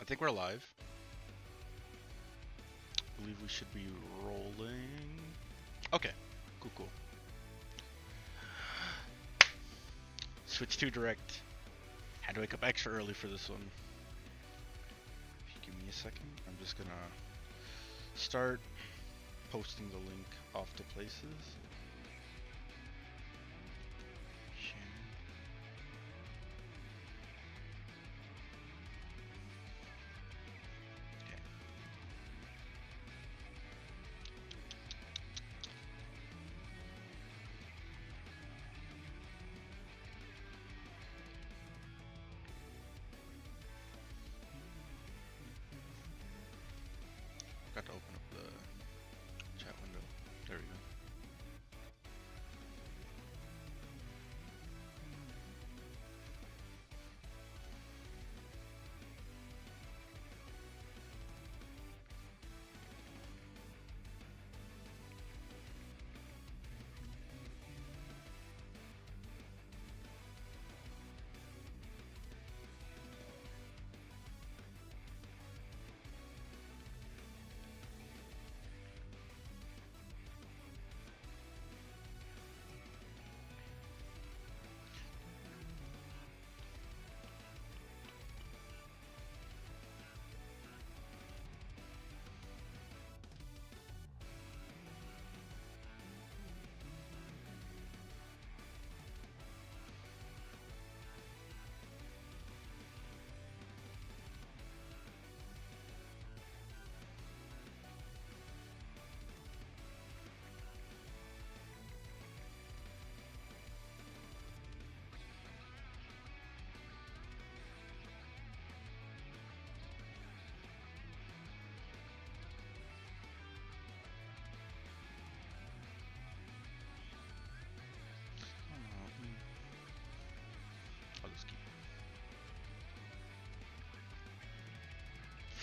I think we're live. I believe we should be rolling. Okay, cool. Switch to direct. Had to wake up extra early for this one. If you give me a second, I'm just gonna start posting the link off to places. Share. Okay. Got to open up the chat window. There we go. I'll just keep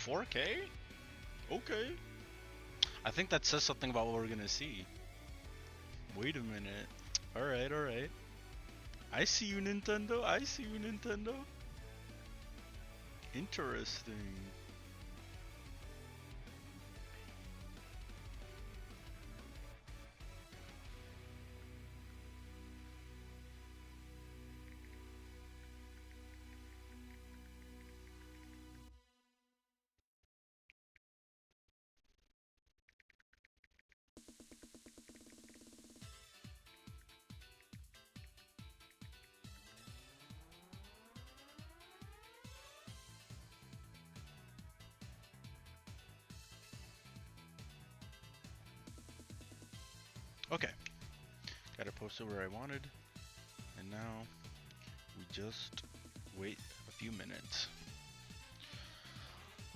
4K? Okay. I think that says something about what we're gonna see. Wait a minute. Alright. I see you, Nintendo. I see you, Nintendo. Interesting. Okay. Got it posted where I wanted. And now we just wait a few minutes.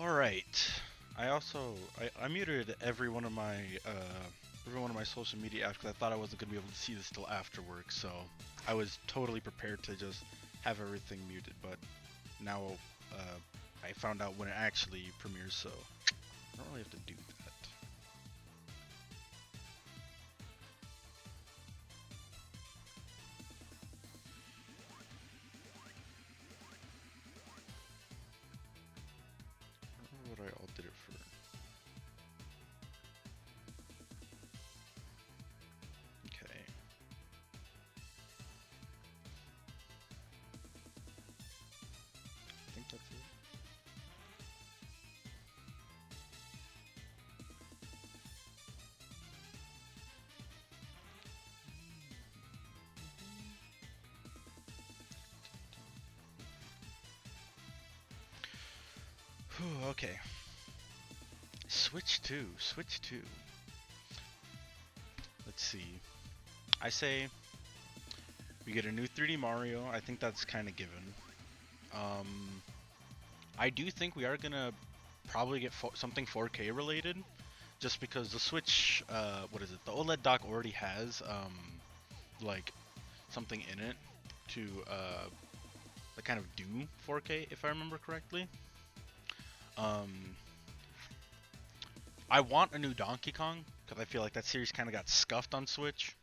Alright. I muted every one of my social media apps because I thought I wasn't gonna be able to see this till after work, so I was totally prepared to just have everything muted, but now I found out when it actually premieres, so I don't really have to do that. I don't know what I all did it for. Okay. I think that's it. Whew, okay. Switch 2. Let's see. I say we get a new 3D Mario. I think that's kind of given. I do think we are gonna probably get something 4K related, just because the Switch, what is it? The OLED dock already has like something in it to kind of do 4K, if I remember correctly. I want a new Donkey Kong because I feel like that series kind of got scuffed on Switch,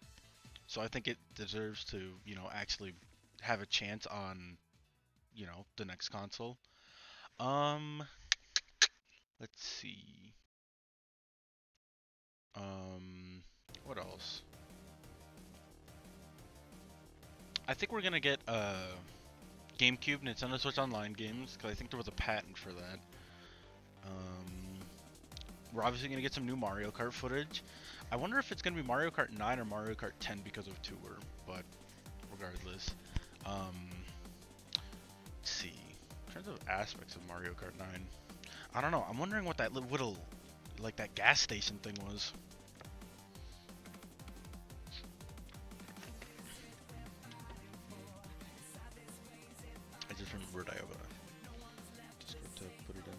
so I think it deserves to, actually have a chance on, the next console. Um, Let's see. What else? I think we're gonna get GameCube Nintendo Switch Online games because I think there was a patent for that. We're obviously gonna get some new Mario Kart footage. I wonder if it's gonna be Mario Kart 9 or Mario Kart 10 because of Tour, but regardless. Let's see. In terms of aspects of Mario Kart 9, I don't know. I'm wondering what that little, like that gas station thing was. I just remembered I have a Discord to put it in.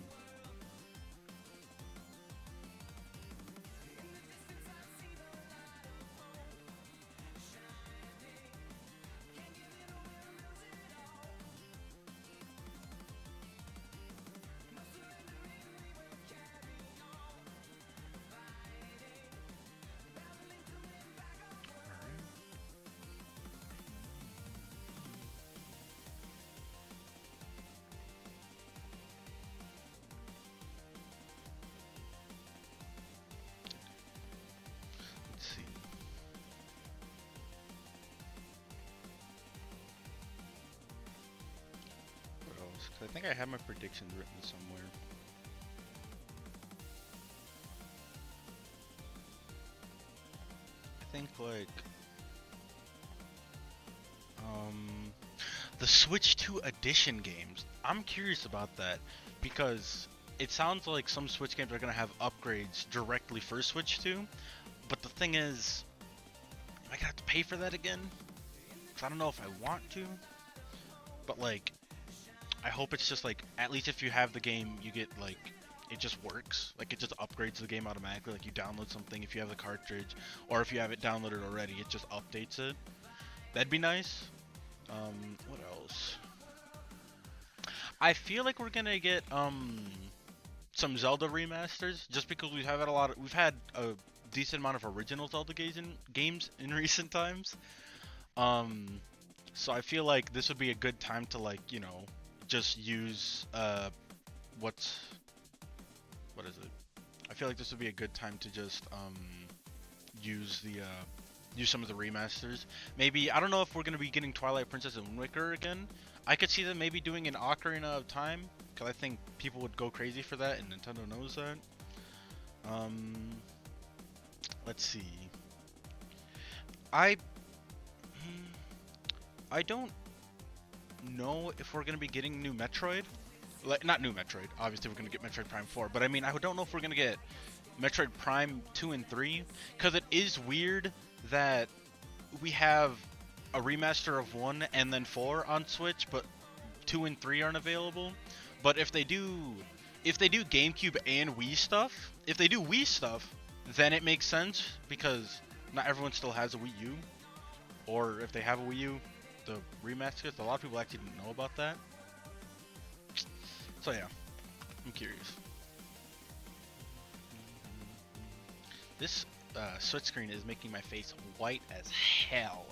Let's see. What else? 'Cause I think I have my predictions written somewhere. I think like the Switch 2 Edition games. I'm curious about that because it sounds like some Switch games are gonna have upgrades directly for Switch 2, but the thing is, am I gonna have to pay for that again? 'Cause I don't know if I want to, but like, I hope it's just like, at least if you have the game, you get like, it just works. Like, it just upgrades the game automatically. Like, you download something if you have the cartridge, or if you have it downloaded already, it just updates it. That'd be nice. What else? I feel like we're gonna get some Zelda remasters just because we've had a decent amount of original Zelda games in recent times. Um, so I feel like this would be a good time to like, just use what's what is it? I feel like this would be a good time to just use the use some of the remasters. Maybe I don't know if we're gonna be getting Twilight Princess and Wind Waker again. I could see them maybe doing an Ocarina of Time because I think people would go crazy for that, and Nintendo knows that. Um, let's see. I I don't know if we're gonna be getting new Metroid. Like, not new Metroid. Obviously, we're gonna get Metroid Prime 4, but I mean, I don't know if we're gonna get Metroid Prime 2 and 3, because it is weird that we have a remaster of 1 and then 4 on Switch, but 2 and 3 aren't available. But if they do GameCube and Wii stuff, if they do Wii stuff, then it makes sense because not everyone still has a Wii U, or if they have a Wii U, the remasters. A lot of people actually didn't know about that. So yeah, I'm curious. This Switch screen is making my face white as hell.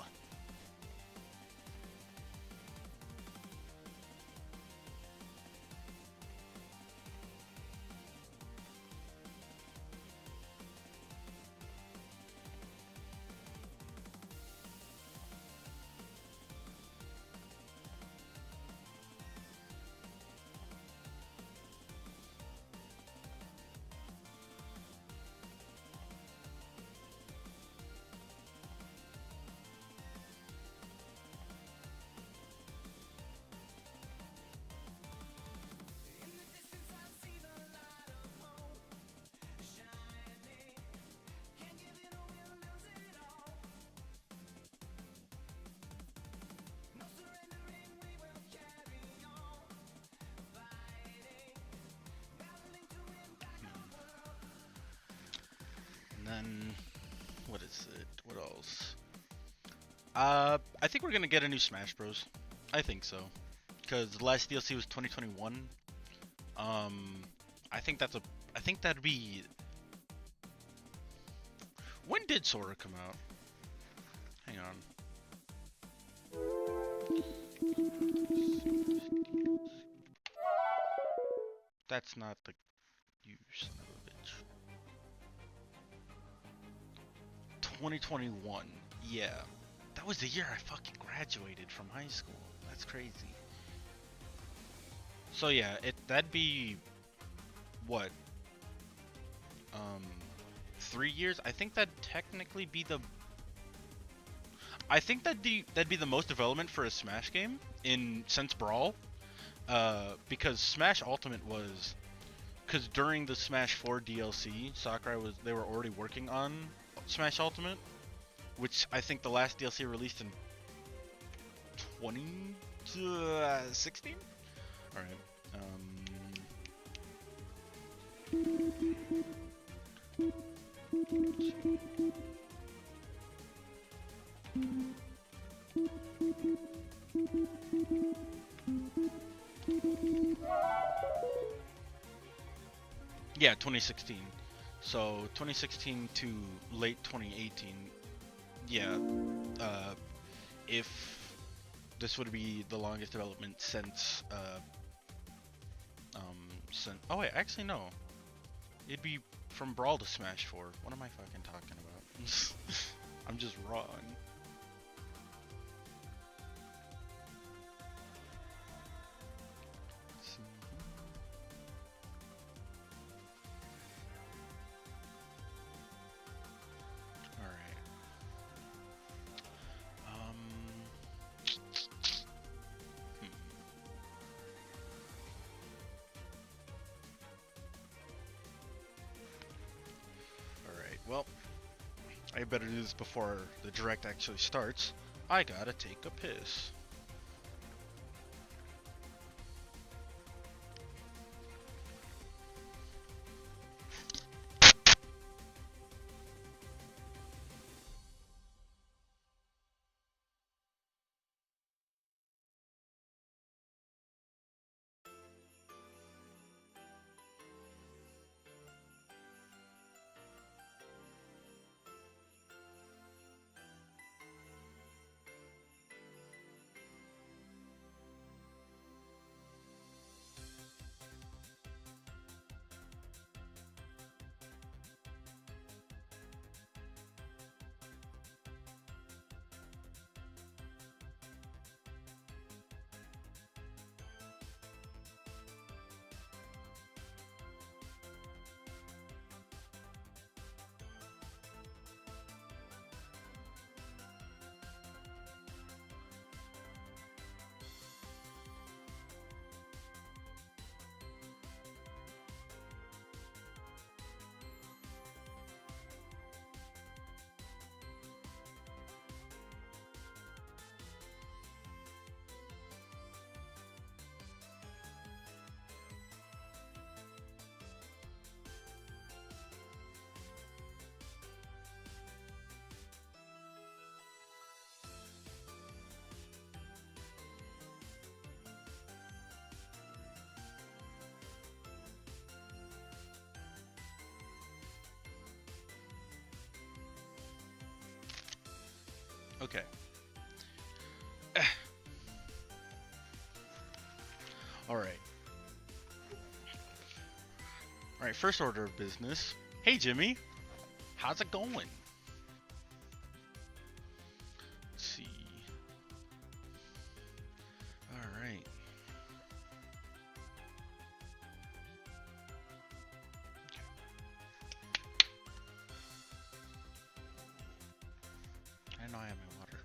And then, what is it? What else? I think we're gonna get a new Smash Bros. I think so, because the last DLC was 2021. Um, I think that's a. I think that'd be. When did Sora come out? Hang on. That's not the. You son of a bitch. 2021. Yeah. That was the year I fucking graduated from high school. That's crazy. So yeah, that'd be what? Um 3 years? I think that'd technically be the that'd be the most development for a Smash game in since Brawl. Because Smash Ultimate was because during the Smash 4 DLC, they were already working on Smash Ultimate, which I think the last DLC released in 2016. All right. Yeah, 2016. So 2016 to late 2018. Yeah. If this would be the longest development since oh wait, actually no. It'd be from Brawl to Smash 4. What am I fucking talking about? I'm just wrong. Well, I better do this before the direct actually starts. I gotta take a piss. Okay. Alright. Alright, first order of business. Hey Jimmy, how's it going? Let's see. Alright. I know I have my water.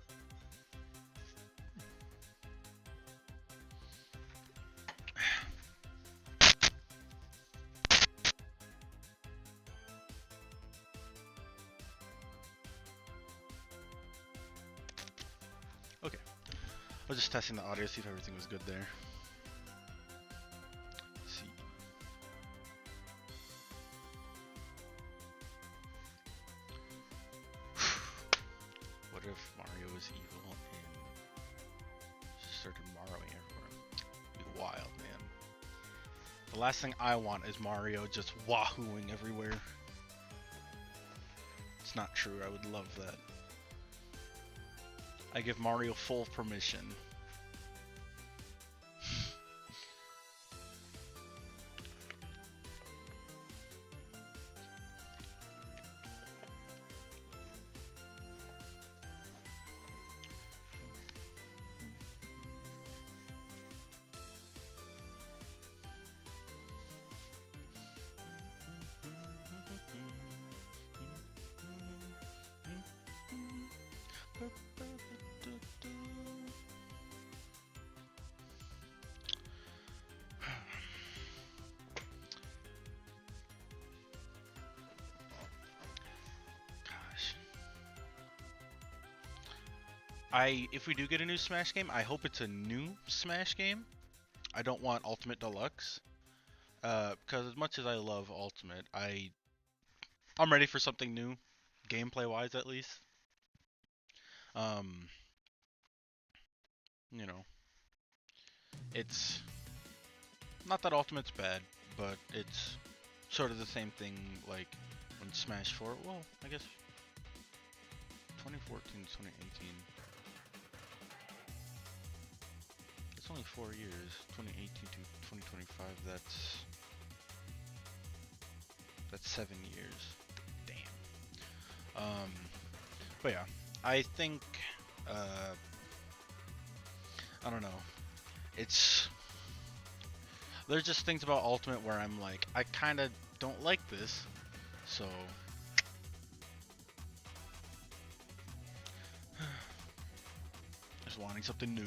Okay. I was just testing the audio, see if everything was good there. Let's see. What if Mario is evil and just started Marioing everywhere? It'd be wild, man. The last thing I want is Mario just wahooing everywhere. It's not true, I would love that. I give Mario full permission. if we do get a new Smash game, I hope it's a new Smash game. I don't want Ultimate Deluxe. Because as much as I love Ultimate, I'm ready for something new, gameplay wise at least. Um, you know, it's not that Ultimate's bad, but it's sort of the same thing like when Smash 4. Well, I guess 2014 to 2018. It's only 4 years. 2018 to 2025. That's 7 years. Damn. But yeah, I think I don't know. It's there's just things about Ultimate where I'm like, I kind of don't like this, so just wanting something new.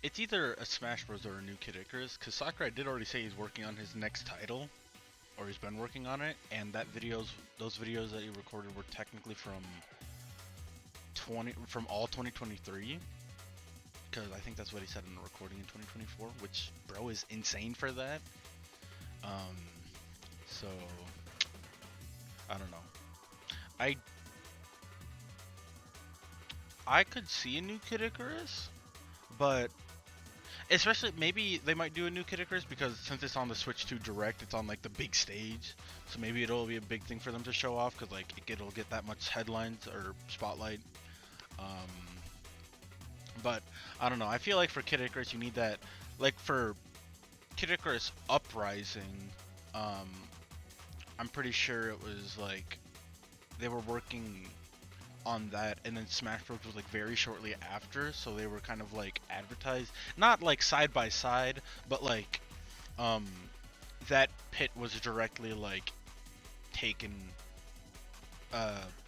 It's either a Smash Bros. Or a new Kid Icarus, because Sakurai did already say he's working on his next title, or he's been working on it, and those videos that he recorded were technically from all 2023, because I think that's what he said in the recording in 2024, which bro is insane for that. So I don't know. I I could see a new Kid Icarus, but especially maybe they might do a new Kid Icarus because since it's on the Switch 2 Direct, it's on like the big stage, so maybe it'll be a big thing for them to show off because like it'll get that much headlines or spotlight. But I don't know. I feel like for Kid Icarus, you need that. Like for Kid Icarus Uprising, I'm pretty sure it was like they were working on that, and then Smash Bros was like very shortly after, so they were kind of like advertised, not like side by side, but like that pit was directly like taken,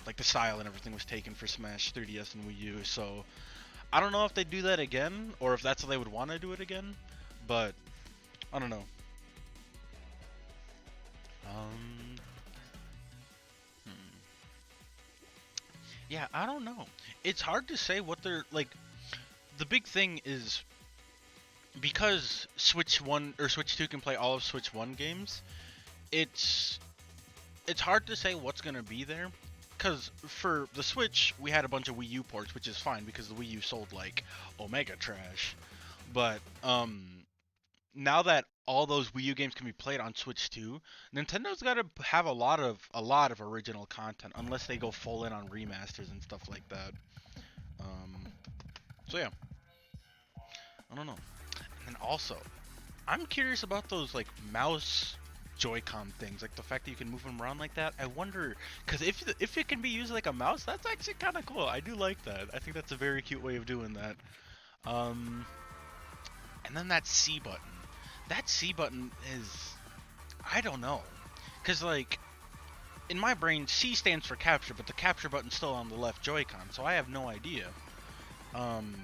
like the style and everything was taken for Smash 3DS and Wii U. So I don't know if they do that again or if that's how they would want to do it again, but I don't know. Um, hmm. Yeah, I don't know. It's hard to say what they're like. The big thing is because Switch 1 or Switch 2 can play all of Switch 1 games, it's hard to say what's going to be there. Cuz for the Switch, we had a bunch of Wii U ports, which is fine because the Wii U sold like Omega trash. But now that all those Wii U games can be played on Switch 2, Nintendo's got to have a lot of original content unless they go full in on remasters and stuff like that. Um so yeah, I don't know. And also, I'm curious about those like mouse Joy-Con things, like the fact that you can move them around like that. I wonder, because if it can be used like a mouse, that's actually kind of cool. I do like that. I think that's a very cute way of doing that. Um, and then that C button. That C button is, I don't know, because like in my brain, C stands for capture, but the capture button's still on the left Joy-Con, so I have no idea. Um,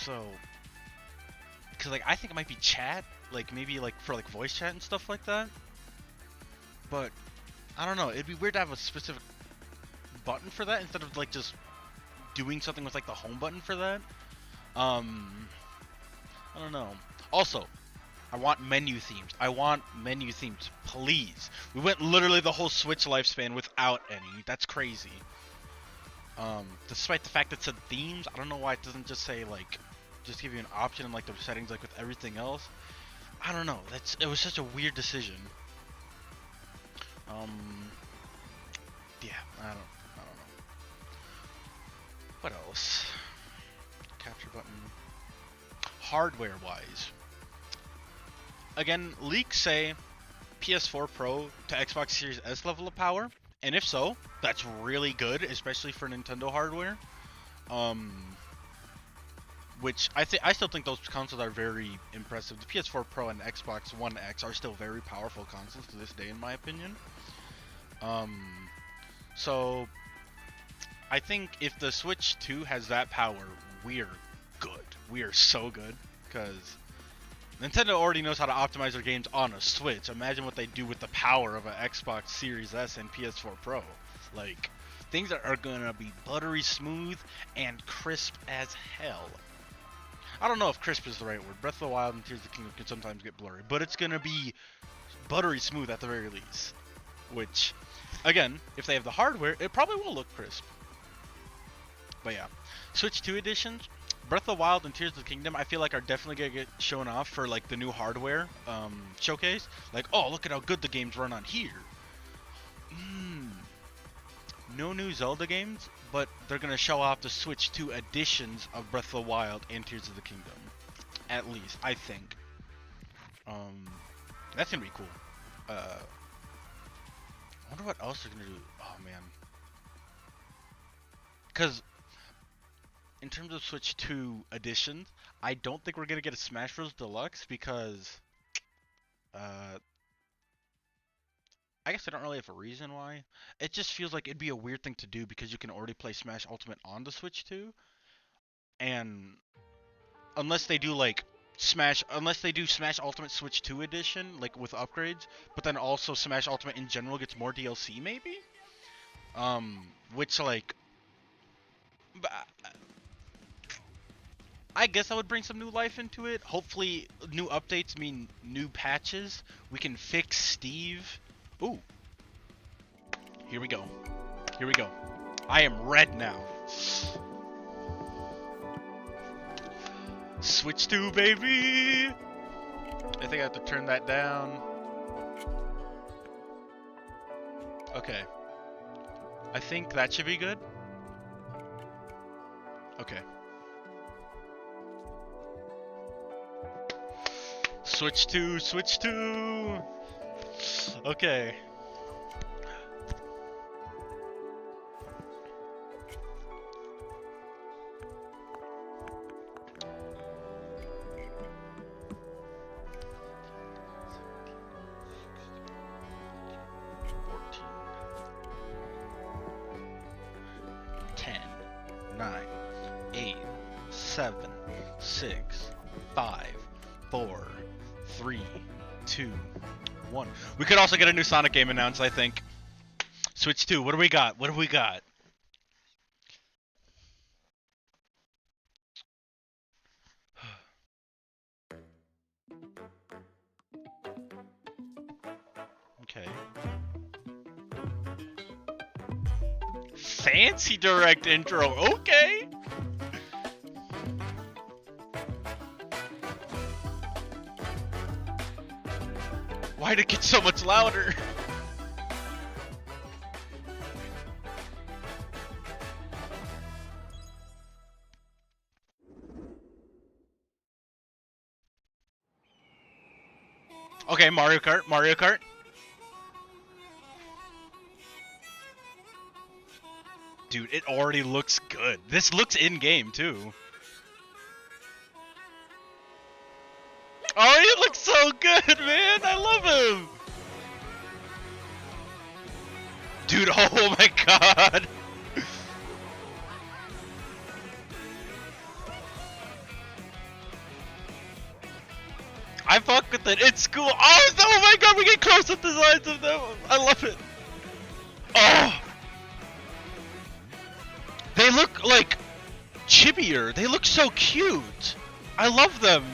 so because like I think it might be chat, like maybe like for like voice chat and stuff like that. But I don't know. It'd be weird to have a specific button for that instead of like just doing something with like the home button for that. Um, I don't know. Also, I want menu themes. I want menu themes, please. We went literally the whole Switch lifespan without any. That's crazy. Despite the fact that it said themes, I don't know why it doesn't just say like, just give you an option in like the settings like with everything else. I don't know. It was such a weird decision. Yeah, I don't know. What else? capture button. Hardware-wise, again, leaks say PS4 Pro to Xbox Series S level of power, and if so, that's really good, especially for Nintendo hardware. Which I still think those consoles are very impressive. The PS4 Pro and Xbox One X are still very powerful consoles to this day, in my opinion. So I think if the Switch 2 has that power, we're good. We are so good, because Nintendo already knows how to optimize their games on a Switch. Imagine what they do with the power of an Xbox Series S and PS4 Pro. Like, things are gonna be buttery smooth and crisp as hell. I don't know if crisp is the right word. Breath of the Wild and Tears of the Kingdom can sometimes get blurry, but it's gonna be buttery smooth at the very least. Which, again, if they have the hardware, it probably will look crisp. But yeah, Switch 2 editions, Breath of the Wild and Tears of the Kingdom, I feel like are definitely gonna get shown off for like the new hardware showcase. Like, oh, look at how good the games run on here. No new Zelda games, but they're gonna show off the Switch 2 editions of Breath of the Wild and Tears of the Kingdom. At least, I think. That's gonna be cool. I wonder what else they're gonna do. Oh man. Because in terms of Switch 2 editions, I don't think we're gonna get a Smash Bros. Deluxe because I guess I don't really have a reason why. It just feels like it'd be a weird thing to do because you can already play Smash Ultimate on the Switch 2. And unless they do like Smash Ultimate Switch 2 edition, like with upgrades, but then also Smash Ultimate in general gets more DLC maybe? Which like, I guess I would bring some new life into it. Hopefully new updates mean new patches. We can fix Steve. Ooh. Here we go. Here we go. I am red now. Switch 2, baby! I think I have to turn that down. Okay. I think that should be good. Okay. Switch 2, Switch 2! Okay. Nine, 8, 7, 6, 5, 4, 3, 2, 1. We could also get a new Sonic game announced, I think. Switch 2, what do we got? What do we got? Okay. Fancy direct intro, okay! Why'd it get so much louder? Okay, Mario Kart, Mario Kart. Dude, it already looks good. This looks in-game, too. Oh, he looks so good, man! I love him! Dude, oh my god! I fuck with it, it's cool! Oh my god, we get close-up designs of them! I love it! Oh! They look, like, chippier. They look so cute! I love them!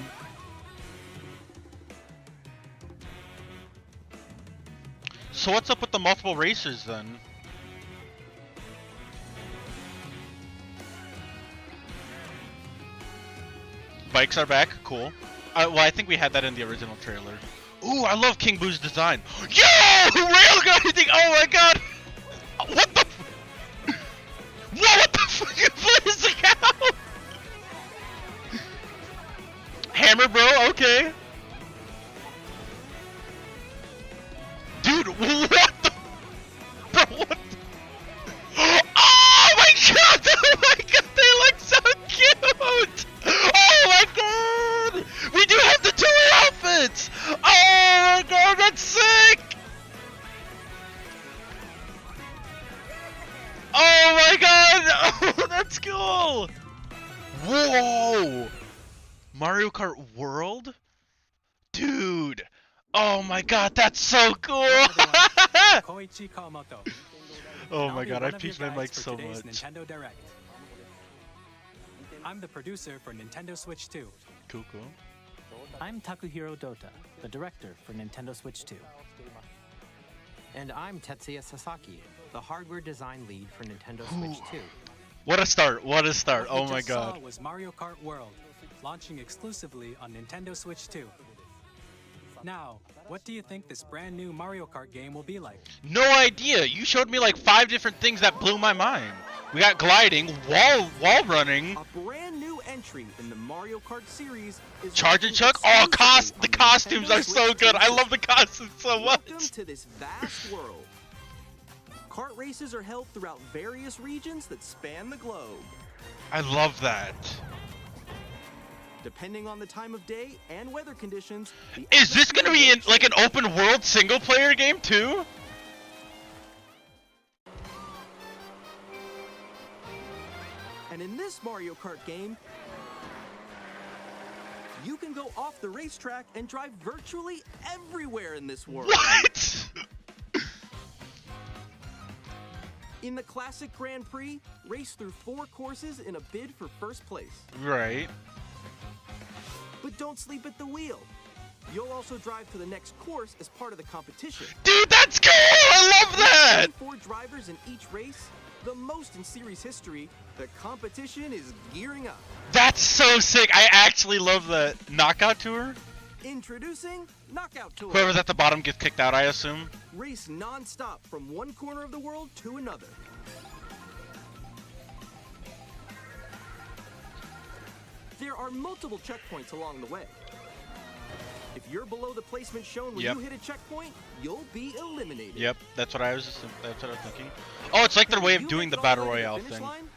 So what's up with the multiple racers then? Bikes are back, cool. Well, I think we had that in the original trailer. Ooh, I love King Boo's design. Yo! Railgun thing! Oh my god! What the? Whoa, what the fuck? What is the cow? hammer, bro. Okay. Dude, what the? Bro, what the? Oh my god! Oh my god! They look so cute! Oh my god! We do have the two outfits! Oh my god, that's sick! Oh my god! Oh, that's cool! Whoa! Mario Kart World? Dude! Oh my god, that's so cool! Koichi Kawamoto. Oh And my I'll be god, one I of your peaked my guides mic for so today's much. Nintendo Direct. I'm the producer for Nintendo Switch 2. Cool, cool. I'm Takuhiro Dota, the director for Nintendo Switch 2. And I'm Tetsuya Sasaki, the hardware design lead for Nintendo Switch 2. What a start, what a start. What you Oh my just saw god. was Mario Kart World, launching exclusively on Nintendo Switch 2. Now, what do you think this brand new Mario Kart game will be like? No idea. You showed me like 5 different things that blew my mind. We got gliding, wall running, A brand new entry in the Mario Kart series is charge and launching chuck. Oh, exclusively the on costumes Nintendo are so Switch good. 2. I love the costumes so much. Welcome to this vast world. Kart races are held throughout various regions that span the globe. I love that. Depending on the time of day and weather conditions, the Is this gonna be in atmosphere like an open world single player game too? And in this Mario Kart game, you can go off the racetrack and drive virtually everywhere in this world. What? In the classic Grand Prix, race through 4 courses in a bid for first place. Right. But don't sleep at the wheel. You'll also drive to the next course as part of the competition. Dude, that's cool! I love that! 4 drivers in each race, the most in series history. The competition is gearing up. That's so sick. I actually love that. Knockout tour? Introducing Knockout Tour. Whoever's at the bottom gets kicked out, I assume. Race non-stop from one corner of the world to another. There are multiple checkpoints along the way. If you're below the placement shown when Yep. you hit a checkpoint, you'll be eliminated. Yep, that's what I was thinking. Oh, it's like their way of You doing make the it all battle way to the royale finish thing. line,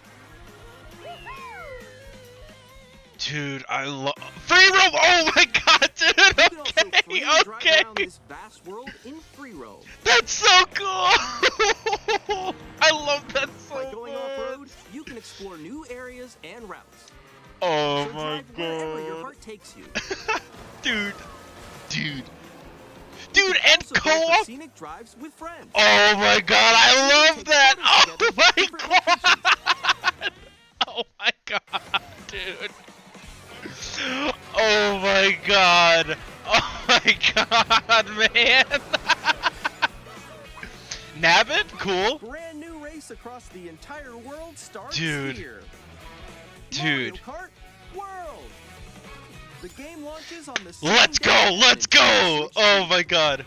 Dude, I love free roam. Oh my god, you can dude. also Okay, freely drive around okay. this vast world in free roam. That's so cool. I love that so By going much. off-road, you can explore new areas and routes. Oh So my drive wherever your god. heart takes you. Dude, and Also go for co-op. scenic drives with friends. Oh my god, I love Take that. photos Oh together my for different locations. god. Oh my god, dude. Oh my god. Oh my god, man. Nabbit? Cool. Brand new race across the entire world starts Dude. here. Dude. Mario Kart World. The game launches on the same Let's day go, as let's Nintendo go. Switch Oh 2. my god.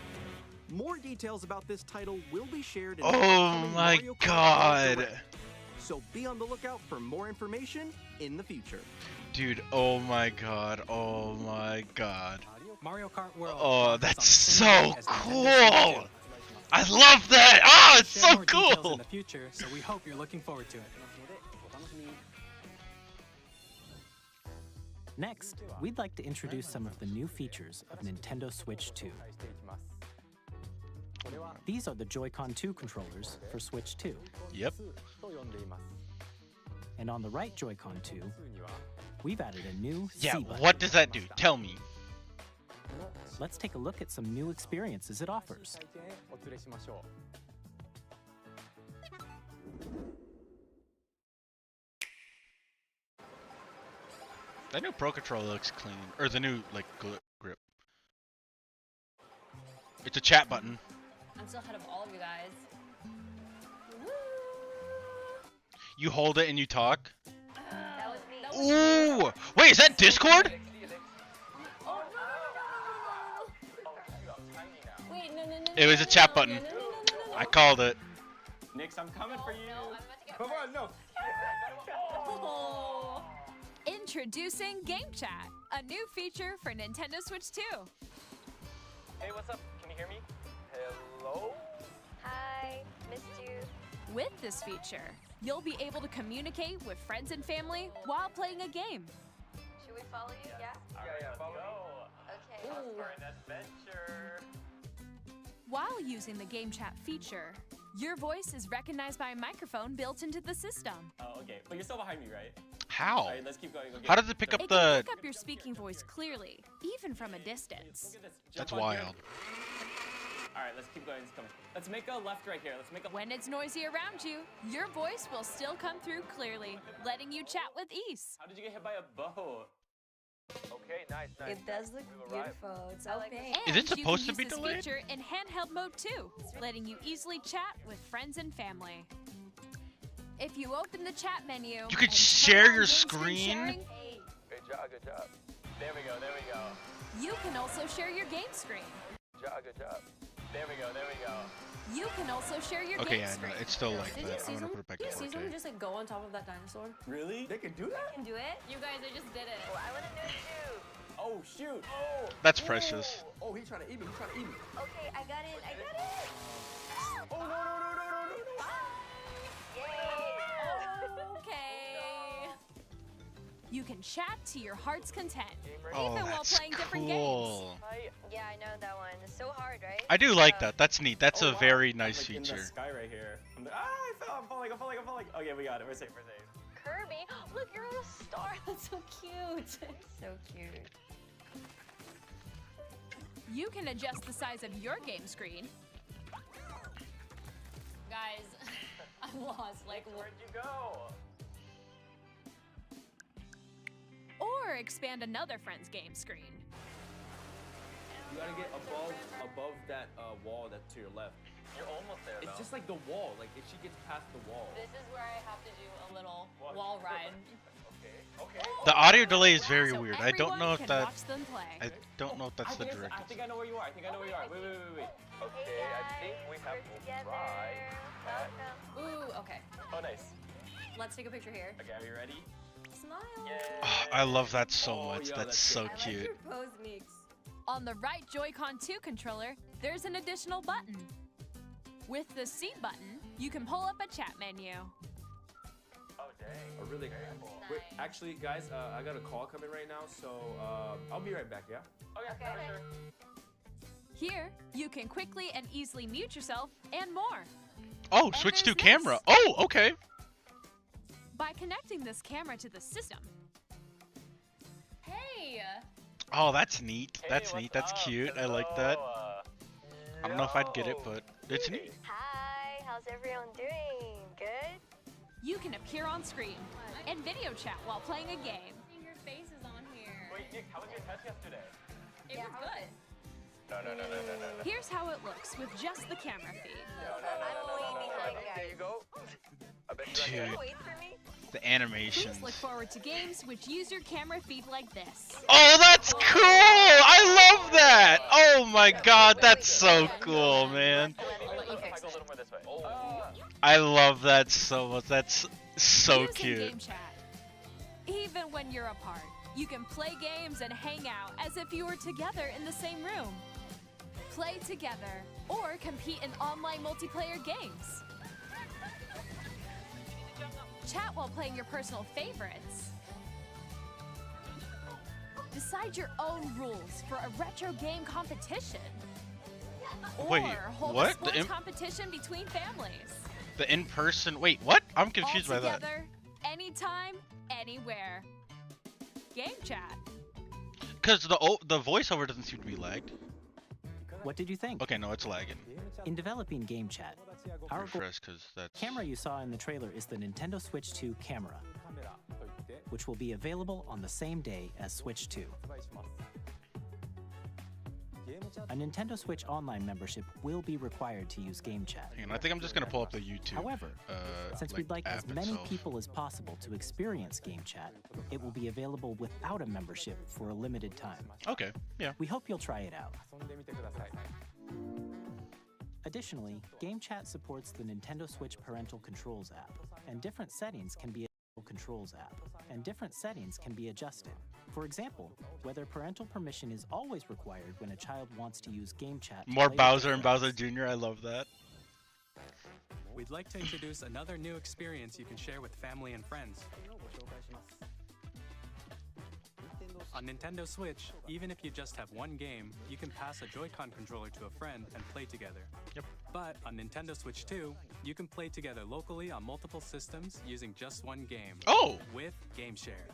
More details about this title will be shared in Oh the upcoming my Mario Kart god. World Direct. So be on the lookout for more information in the future. Dude, oh my god. Oh my god. Mario Kart World. Oh, launches that's on the same so day as Nintendo cool. Switch 2. I love that. Oh, it's Share so more details in cool. the future, so we hope you're looking forward to it. Next, we'd like to introduce some of the new features of Nintendo Switch 2. These are the Joy-Con 2 controllers for Switch 2. Yep. And on the right Joy-Con 2, we've added a new Yeah, C button. what does that do? Tell me. Let's take a look at some new experiences it offers. That new Pro Controller looks clean. Or the new, like, grip. It's a chat button. I'm still ahead of all of you guys. Woo! You hold it and you talk. That was me. Ooh! Wait, is that Discord? Oh, no. Wait, no. It was a chat button. No. I called it. Nix, I'm coming for you. No, I'm about to get Come on, no. Oh. Introducing Game Chat, A new feature for Nintendo Switch 2. Hey, what's up? Can you hear me? Hello? Hi, missed you. With this feature, you'll be able to communicate with friends and family while playing a game. Should we follow you? Yeah? Yeah, follow me. Okay. Off for an adventure. While using the game chat feature, your voice is recognized by a microphone built into the system. Oh, okay. But you're still behind me, right? How? Alright, let's keep going. Okay. How does it pick It up can the? pick up your speaking voice clearly, even from a distance. Look at this. That's Jump on here. wild. Alright, let's keep going. It's coming. Let's make a left right here. Let's make a. When it's noisy around you, your voice will still come through clearly, letting you chat with ease. How did you get hit by a boat? Okay, nice, nice. It does look beautiful. It's And opaque. Is it you supposed can to be use this delayed? feature in handheld mode too, letting you easily chat with friends and family. If you open the chat menu, You could and share turn on your game screen screen? sharing, Good job, good job. There we go, there we go. you can also share your game screen. Good job. There we go, there we go. You can also share your Okay, game yeah, no, screen. it's still like Did you that. see I'm gonna them? put it back Did to you see someone 4K. just like go on top of that dinosaur? Really? They can do that? Can do it? You guys, I just did it. Oh, I want to do it too. Oh, shoot. Oh. That's precious. Oh, he's trying to eat me. He's trying to eat me. Okay, I got it. I got it. Oh, no, no, no, no, no, no, no. Yay. Okay. You can chat to your heart's content, Oh, even while that's playing different games. cool. Yeah, I know that one. It's so hard, right? I do like that. That's neat. That's Oh, a wow. very I'm, nice like, in the feature. sky right here. I fell. I'm falling. I'm falling. I'm falling. Okay, we got it. We're safe. We're safe. Kirby, look, you're a star. That's so cute. So cute. You can adjust the size of your game screen, Guys, I'm lost. Like, Where'd you go? or expand another friend's game screen. You gotta get above that wall that's to your left. You're almost there, It's just like the wall. Like if she gets past the wall. this is where I have to do a little wall ride. Okay. The audio delay is very So weird. I don't everyone know if can that. watch them play. I don't know if that's the I directive. think I know where you are. I think I know where you are. Wait. Okay, I think we have to Together. try that. Welcome. Ooh, okay. Oh, nice. Let's take a picture here. Okay, are you ready? Smile. Oh, I love that so Oh, much. yeah, That's that's so good. I like cute. your pose mix. On the right Joy-Con 2 controller, there's an additional button. With the C button, you can pull up a chat menu. Oh, dang. Oh, really? Wait, actually, guys, I got a call coming right now, so I'll be right back. Yeah. Okay, Okay. for sure. Here, you can quickly and easily mute yourself and more. Oh, And switch to there's camera. this. Oh, okay. By connecting this camera to the system, Hey! Oh, that's neat. Hey, That's what's neat. That's up? cute. I like that. Hello. I don't know if I'd get it, Yo. but it's neat. Hi, how's everyone doing? Good? you can appear on screen and video chat while playing a game. Your face is on here. Wait, Nick, how was your test yesterday? It was good. No. Here's how it looks with just the camera feed. I'm way behind, There guys. you go. I bet you Dude. like it. Wait for me. The Please animations. look forward to games which use your camera feed like this. Oh, that's cool! I love that! Oh my god, that's so cool, man. I'll let you If I fix go a it. little more this way. I love that so much. That's so Using cute. Game chat. Even when you're apart, you can play games and hang out as if you were together in the same room. Play together or compete in online multiplayer games. Chat while playing your personal favorites. Decide your own rules for a retro game competition. Wait, or hold what? a The sports imp- competition between families. The in-person. Wait, what? I'm confused All by that. together, anytime, anywhere. Game chat. Because the voiceover doesn't seem to be lagged. What did you think? Okay, no, it's lagging. In developing Game Chat, our goal Refresh, because that's. camera you saw in the trailer is the Nintendo Switch 2 camera, which will be available on the same day as Switch 2. A Nintendo Switch Online membership will be required to use Game Chat. Hang on, I think I'm just gonna pull up the YouTube. However, since we'd like as app many itself. people as possible to experience Game Chat, it will be available without a membership for a limited time. Okay, yeah. We hope you'll try it out. Additionally, Game Chat supports the Nintendo Switch Parental Controls app, and different settings can be adjusted. For example, whether parental permission is always required when a child wants to use game chat. to More play with Bowser their and Bowser friends. Jr. I love that. We'd like to introduce another new experience you can share with family and friends. On Nintendo Switch, even if you just have one game, you can pass a Joy-Con controller to a friend and play together. Yep. But on Nintendo Switch 2, you can play together locally on multiple systems using just one game. Oh! With GameShare.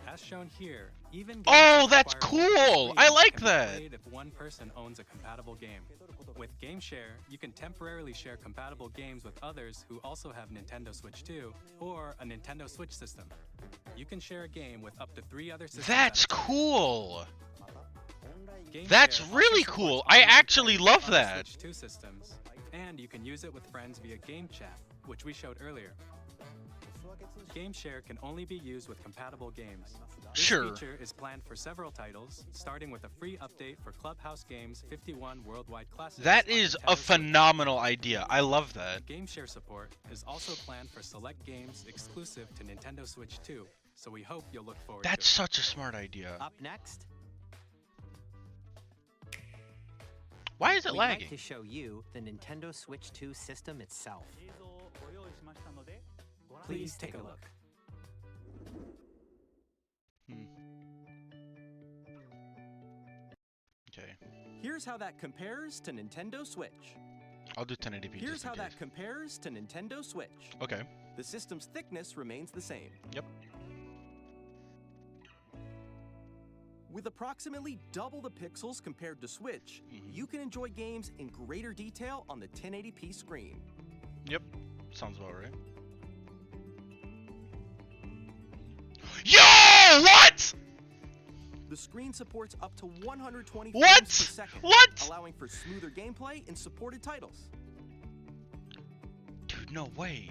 As shown here, even games Oh, that that's require multiple cool! I screens like can be that. played if one person owns a compatible game. With GameShare, you can temporarily share compatible games with others who also have Nintendo Switch 2 or a Nintendo Switch system. You can share a game with up to 3 other systems. That's at a time. cool! GameShare That's also really supports cool. I online actually play love on the that. Switch 2 systems, and you can use it with friends via Game Chat, which we showed earlier. GameShare can only be used with compatible games. This Sure. feature is planned for several titles, starting with a free update for Clubhouse Games 51 Worldwide Classics. That on is Nintendo a Switch. phenomenal idea. I love that. GameShare support is also planned for select games exclusive to Nintendo Switch 2, so we hope you'll look forward That's to it. such a smart idea. Up next, Why is it we'd like lagging? to show you the Nintendo Switch 2 system itself. Please take a look. Okay. Here's how that compares to Nintendo Switch. I'll do 1080p. Here's just in how that case. compares to Nintendo Switch. Okay. The system's thickness remains the same. Yep. With approximately double the pixels compared to Switch, you can enjoy games in greater detail on the 1080p screen. Yep. Sounds about right. Yo! What? The screen supports up to 120 What? frames per second, What? allowing for smoother gameplay in supported titles. Dude, no way.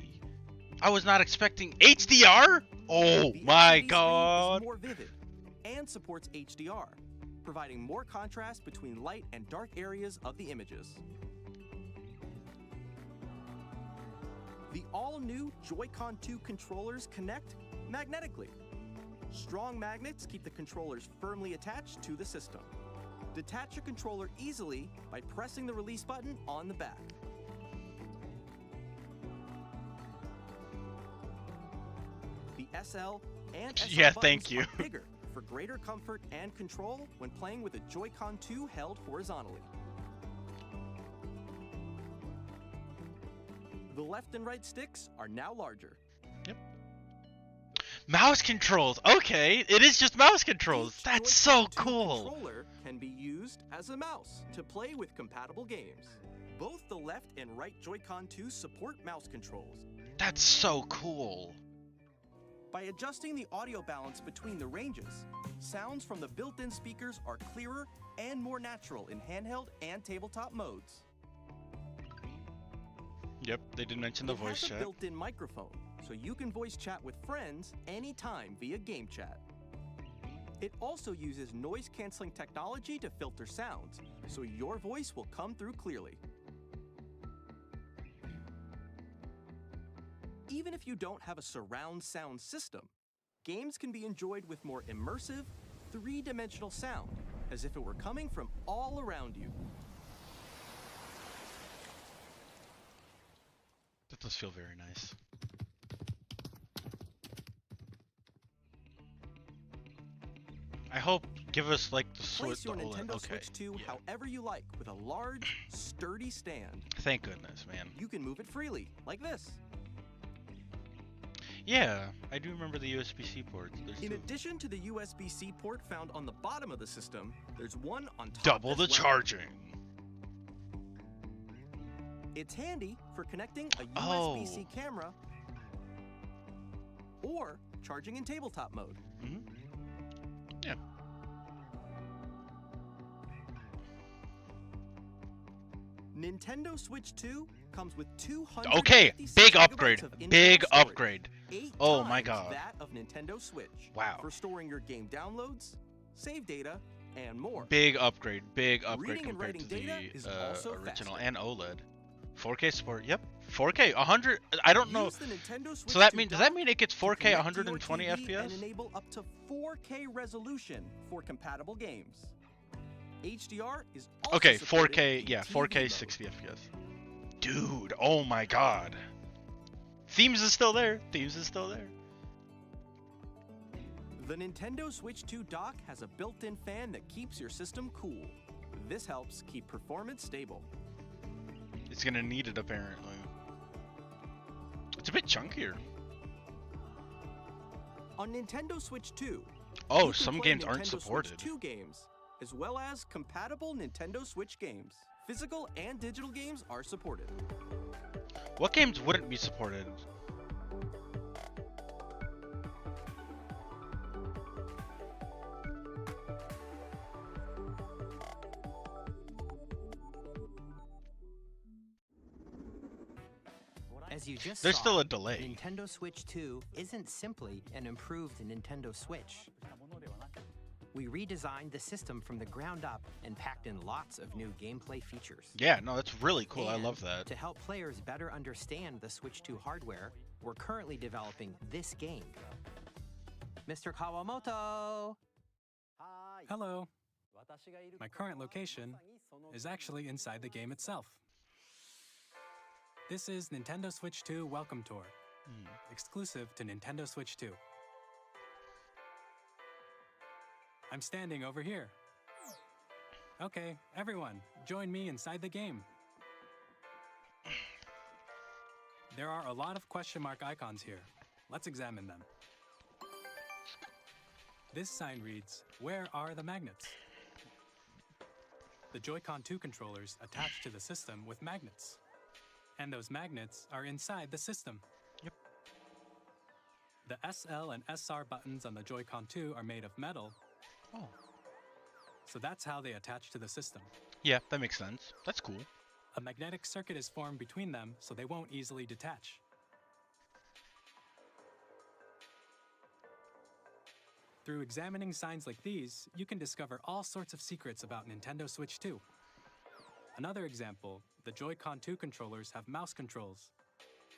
I was not expecting HDR? Oh The my LCD god. screen is more vivid and supports HDR, providing more contrast between light and dark areas of the images. The all-new Joy-Con 2 controllers connect magnetically. Strong magnets keep the controllers firmly attached to the system. Detach your controller easily by pressing the release button on the back. The SL and SL Yeah, buttons thank you. are bigger for greater comfort and control when playing with a Joy-Con 2 held horizontally. The left and right sticks are now larger. Mouse controls. Okay, it is just mouse controls. Each That's so Joy-Con 2 cool. controller can be used as a mouse to play with compatible games. Both the left and right Joy-Con 2 support mouse controls. That's so cool. By adjusting the audio balance between the ranges, sounds from the built-in speakers are clearer and more natural in handheld and tabletop modes. Yep, they did mention the It voice has a chat. built-in microphone, so you can voice chat with friends anytime via Game Chat. It also uses noise-canceling technology to filter sounds, so your voice will come through clearly. Even if you don't have a surround sound system, games can be enjoyed with more immersive, three-dimensional sound, as if it were coming from all around you. That does feel very nice. I hope give us like the Place Switch. your the OLED. Nintendo Okay. Switch 2 yeah. however you like with a large, sturdy stand. Thank goodness, man. You can move it freely, like this. Yeah, I do remember the USB-C ports. There's In two. addition to the USB-C port found on the bottom of the system, there's one on top Double as the well. charging. It's handy for connecting a Oh. USB-C camera or charging in tabletop mode. Mhm. Yeah. Nintendo Switch 2 comes with 256 Okay, big gigabytes upgrade. of internal Big storage, upgrade. 8 Oh my times god. that of Nintendo Switch. Wow. For storing your game downloads, save data, and more. Big upgrade. Big upgrade Reading and compared writing to data the is also original faster. and OLED. 4K support. Yep. 4K 100. I don't know. Use the Nintendo Switch So that 2 mean does dock that mean it gets to 4K connect to your 120 TV FPS? and enable up to 4K resolution for compatible games. HDR is also Okay, supported 4K. in Yeah, TV 4K mode. 60 FPS. Dude, oh my god. Themes is still there. Themes is still there. The Nintendo Switch 2 dock has a built-in fan that keeps your system cool. This helps keep performance stable. It's gonna need it apparently. It's a bit chunkier. On Nintendo Switch 2, Oh, you can some play games aren't Nintendo Switch supported. 2 games, as well as compatible Nintendo Switch games. Physical and digital games are supported. What games wouldn't be supported? As you just There's saw, still a delay. Nintendo Switch 2 isn't simply an improved Nintendo Switch. We redesigned the system from the ground up and packed in lots of new gameplay features. Yeah, no, that's really cool. I And love that. To help players better understand the Switch 2 hardware, we're currently developing this game. Mr. Kawamoto! Hello. My current location is actually inside the game itself. This is Nintendo Switch 2 Welcome Tour, exclusive to Nintendo Switch 2. I'm standing over here. Okay, everyone, join me inside the game. There are a lot of question mark icons here. Let's examine them. This sign reads, "Where are the magnets?" The Joy-Con 2 controllers attach to the system with magnets. And those magnets are inside the system. Yep. The SL and SR buttons on the Joy-Con 2 are made of metal. Oh. So that's how they attach to the system. Yeah, that makes sense. That's cool. A magnetic circuit is formed between them so they won't easily detach. Through examining signs like these, you can discover all sorts of secrets about Nintendo Switch 2. Another example, the Joy-Con 2 controllers have mouse controls.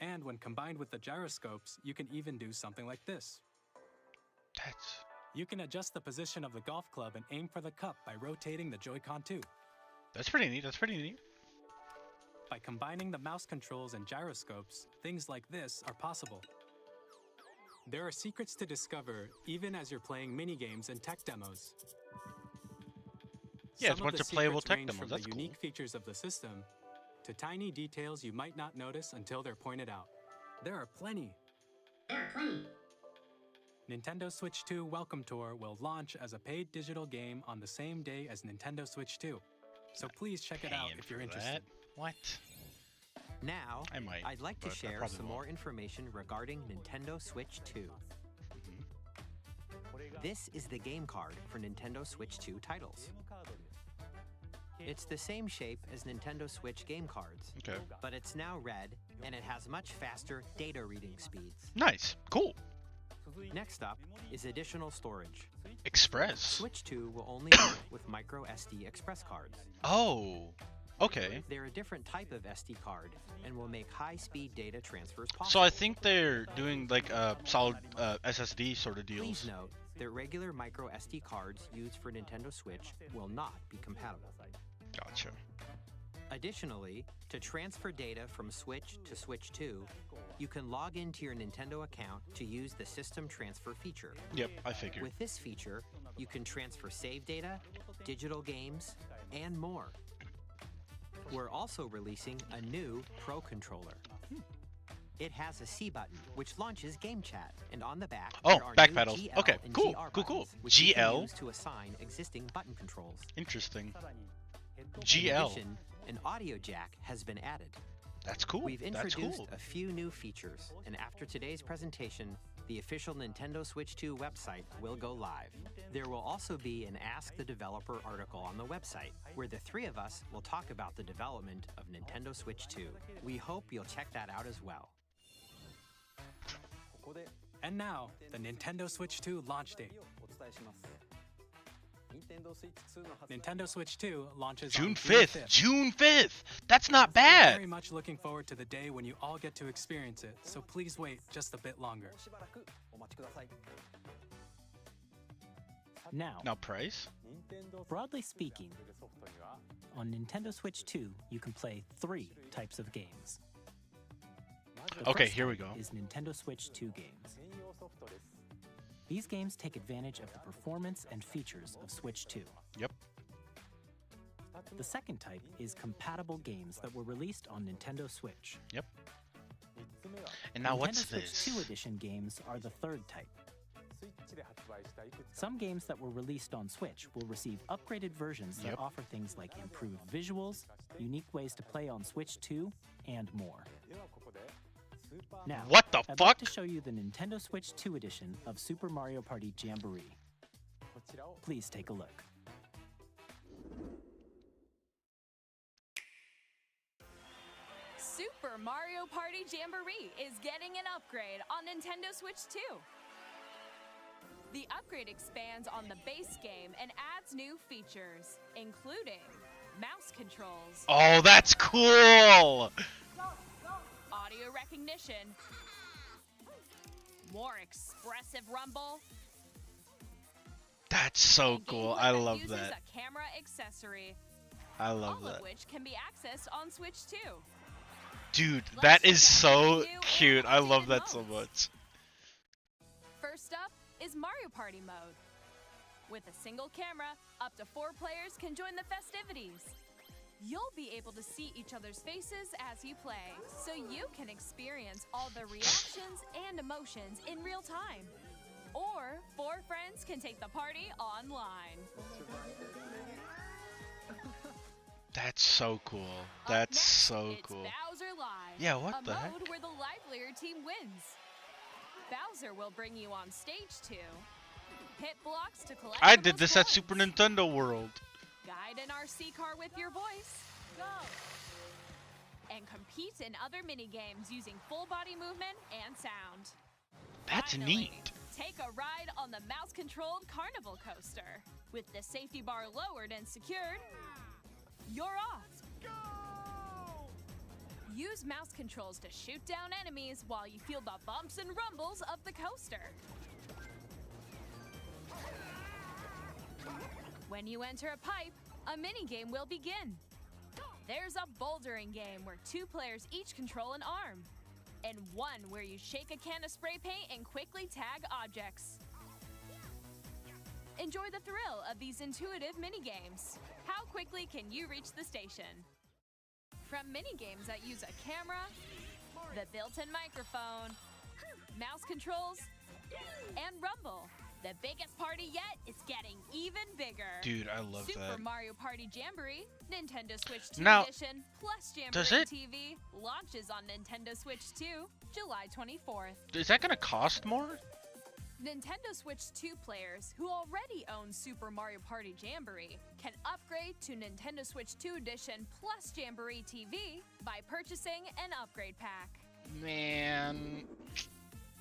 And when combined with the gyroscopes, you can even do something like this. That's You can adjust the position of the golf club and aim for the cup by rotating the Joy-Con 2. pretty neat. That's pretty neat. By combining the mouse controls and gyroscopes, things like this are possible. There are secrets to discover even as you're playing minigames and tech demos. Yeah, it's Some of bunch the of playable secrets tech range demos. from That's the cool. unique features of the system to tiny details you might not notice until they're pointed out. There are plenty. Nintendo Switch 2 Welcome Tour will launch as a paid digital game on the same day as Nintendo Switch 2. So please check it out Paying if you're for interested. that? What? Now, I might, I'd like to but I share probably some won't. more information regarding Nintendo Switch 2. This is the game card for Nintendo Switch 2 titles. It's the same shape as Nintendo Switch game cards, Okay. but it's now red and it has much faster data reading speeds. Nice. Cool. Next up is additional storage. Express. Switch 2 will only work with micro SD express cards. Oh. Okay. They're a different type of SD card and will make high-speed data transfers possible. So I think they're doing like solid SSD sort of deals. Please note that regular micro SD cards used for Nintendo Switch will not be compatible. Gotcha. Additionally, to transfer data from Switch to Switch 2, you can log into your Nintendo account to use the System Transfer feature. Yep, I figured. With this feature, you can transfer save data, digital games, and more. We're also releasing a new Pro Controller. It has a C button, which launches Game Chat, and on the back, Oh, there are back new pedals. GL Okay, and cool, GR cool, cool. buttons, which you can GL? use to assign existing button controls. Interesting. In GL. addition, an audio jack has been added. That's cool. We've That's introduced cool. a few new features, and after today's presentation, the official Nintendo Switch 2 website will go live. There will also be an Ask the Developer article on the website, where the three of us will talk about the development of Nintendo Switch 2. We hope you'll check that out as well. And now, the Nintendo Switch 2 launch date. Nintendo Switch 2 launches June on 5th. June 5th. That's not bad. Very much looking forward to the day when you all get to experience it, so please wait just a bit longer. Now price? broadly speaking, on Nintendo Switch 2, you can play 3 types of games. The Okay, first here we type go. is Nintendo Switch 2 games. These games take advantage of the performance and features of Switch 2. Yep. The second type is compatible games that were released on Nintendo Switch. Yep. And now Nintendo what's Switch this? 2 edition games are the third type. Some games that were released on Switch will receive upgraded versions that Yep. offer things like improved visuals, unique ways to play on Switch 2, and more. Now, What the I'd fuck? like to show you the Nintendo Switch 2 edition of Super Mario Party Jamboree. Please take a look. Super Mario Party Jamboree is getting an upgrade on Nintendo Switch 2. The upgrade expands on the base game and adds new features, including mouse controls, Oh, that's cool. audio recognition, more expressive rumble, That's so and cool. gameplay I love uses that. a camera accessory, I love all of that. which can be accessed on Switch 2. Dude, Let's that check is out so the new and cute. I love updated that so modes. much. First up is Mario Party mode. With a single camera, up to 4 players can join the festivities. You'll be able to see each other's faces as you play, so you can experience all the reactions and emotions in real time. Or 4 friends can take the party online. That's so cool. Up That's next, so it's cool. Bowser Live. Yeah, what a the mode heck? where the livelier team wins. Bowser will bring you on stage to hit blocks to collect I the did most this at points. Super Nintendo World. Guide an RC car with your voice. Go! And compete in other mini games using full body movement and sound. That's Finally, neat. Take a ride on the mouse-controlled carnival coaster. With the safety bar lowered and secured, you're off. Use mouse controls to shoot down enemies while you feel the bumps and rumbles of the coaster. When you enter a pipe, a minigame will begin. There's a bouldering game where 2 players each control an arm, and one where you shake a can of spray paint and quickly tag objects. Enjoy the thrill of these intuitive minigames. How quickly can you reach the station? From minigames that use a camera, the built-in microphone, mouse controls, and rumble, the biggest party yet is getting even bigger. Dude, I love Super that. Mario Party Jamboree, Nintendo Switch 2 Now, edition, plus does Jamboree it- TV, launches on Nintendo Switch 2, July 24th. Is that gonna cost more? Nintendo Switch 2 players who already own Super Mario Party Jamboree can upgrade to Nintendo Switch 2 edition plus Jamboree TV by purchasing an upgrade pack. Man,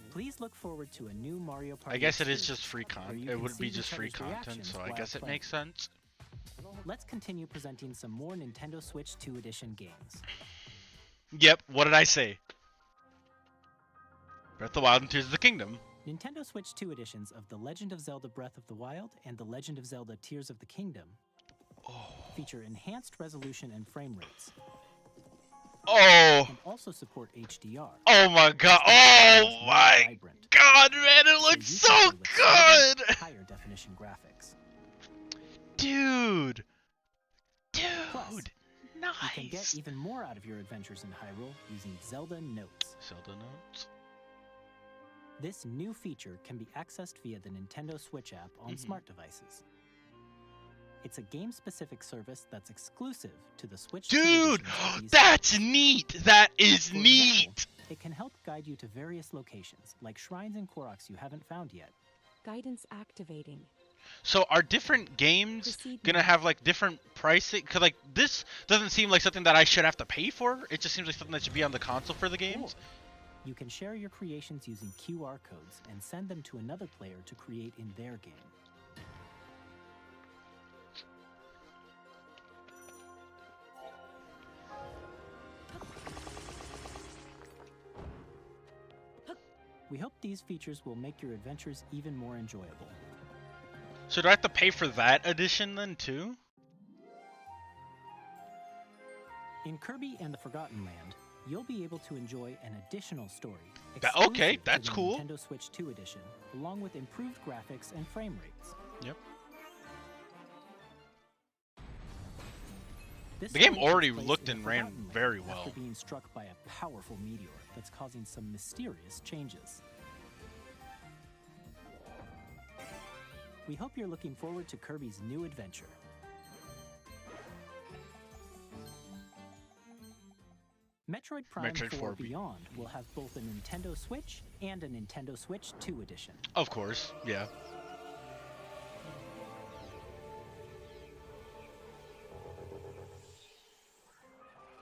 Please look forward to a new Mario Party. I guess it is experience just free where content. you It can would be see just each free other's content, reactions so I while guess it playing. makes sense. Let's continue presenting some more Nintendo Switch 2 edition games. Yep, what did I say? Breath of the Wild and Tears of the Kingdom. Nintendo Switch 2 editions of The Legend of Zelda Breath of the Wild and The Legend of Zelda Tears of the Kingdom feature enhanced resolution and frame rates, Oh! and also support HDR. Oh my god. Oh my god, man, it looks you so can play with good! higher definition graphics. Dude! Plus, Dude! You can get Nice! even more out of your adventures in Hyrule using Zelda Notes. Zelda notes? This new feature can be accessed via the Nintendo Switch app on Mhm. smart devices. It's a game-specific service that's exclusive to the Switch 2 Dude! editions of these That's neat! That is For neat! example, it can help guide you to various locations, like shrines and Koroks you haven't found yet. Guidance activating. So are different games Proceed gonna now. have like different pricing? Cause like this doesn't seem like something that I should have to pay for. It just seems like something that should be on the console for the games. You can share your creations using QR codes and send them to another player to create in their game. We hope these features will make your adventures even more enjoyable. So do I have to pay for that edition then too? In Kirby and the Forgotten Land, you'll be able to enjoy an additional story. Okay, exclusive to that's the cool. Nintendo Switch 2 edition, along with improved graphics and frame rates. Yep. This The game story takes already place looked in and the ran Forgotten Land very well. After being struck by a powerful meteor that's causing some mysterious changes. We hope you're looking forward to Kirby's new adventure. Metroid Prime Metroid 4 4 Beyond will have both a Nintendo Switch and a Nintendo Switch 2 edition. Of course, yeah.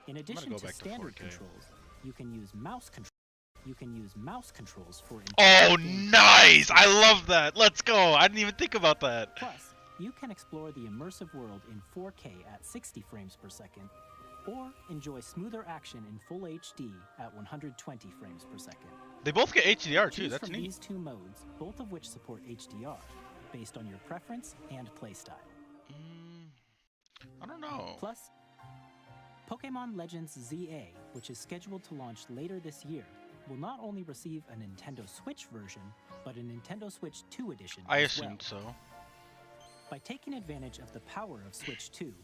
In addition go to back to standard 4K. controls, you can use mouse controls for Oh, improved game nice! I love that. Let's go. I didn't even think about that. Plus, you can explore the immersive world in 4K at 60 frames per second, or enjoy smoother action in full HD at 120 frames per second. They both get HDR too. Choose That's from neat. these two modes, both of which support HDR, based on your preference and playstyle. I don't know. Plus, Pokemon Legends ZA, which is scheduled to launch later this year, will not only receive a Nintendo Switch version, but a Nintendo Switch 2 edition I as well. assumed so. By taking advantage of the power of Switch 2,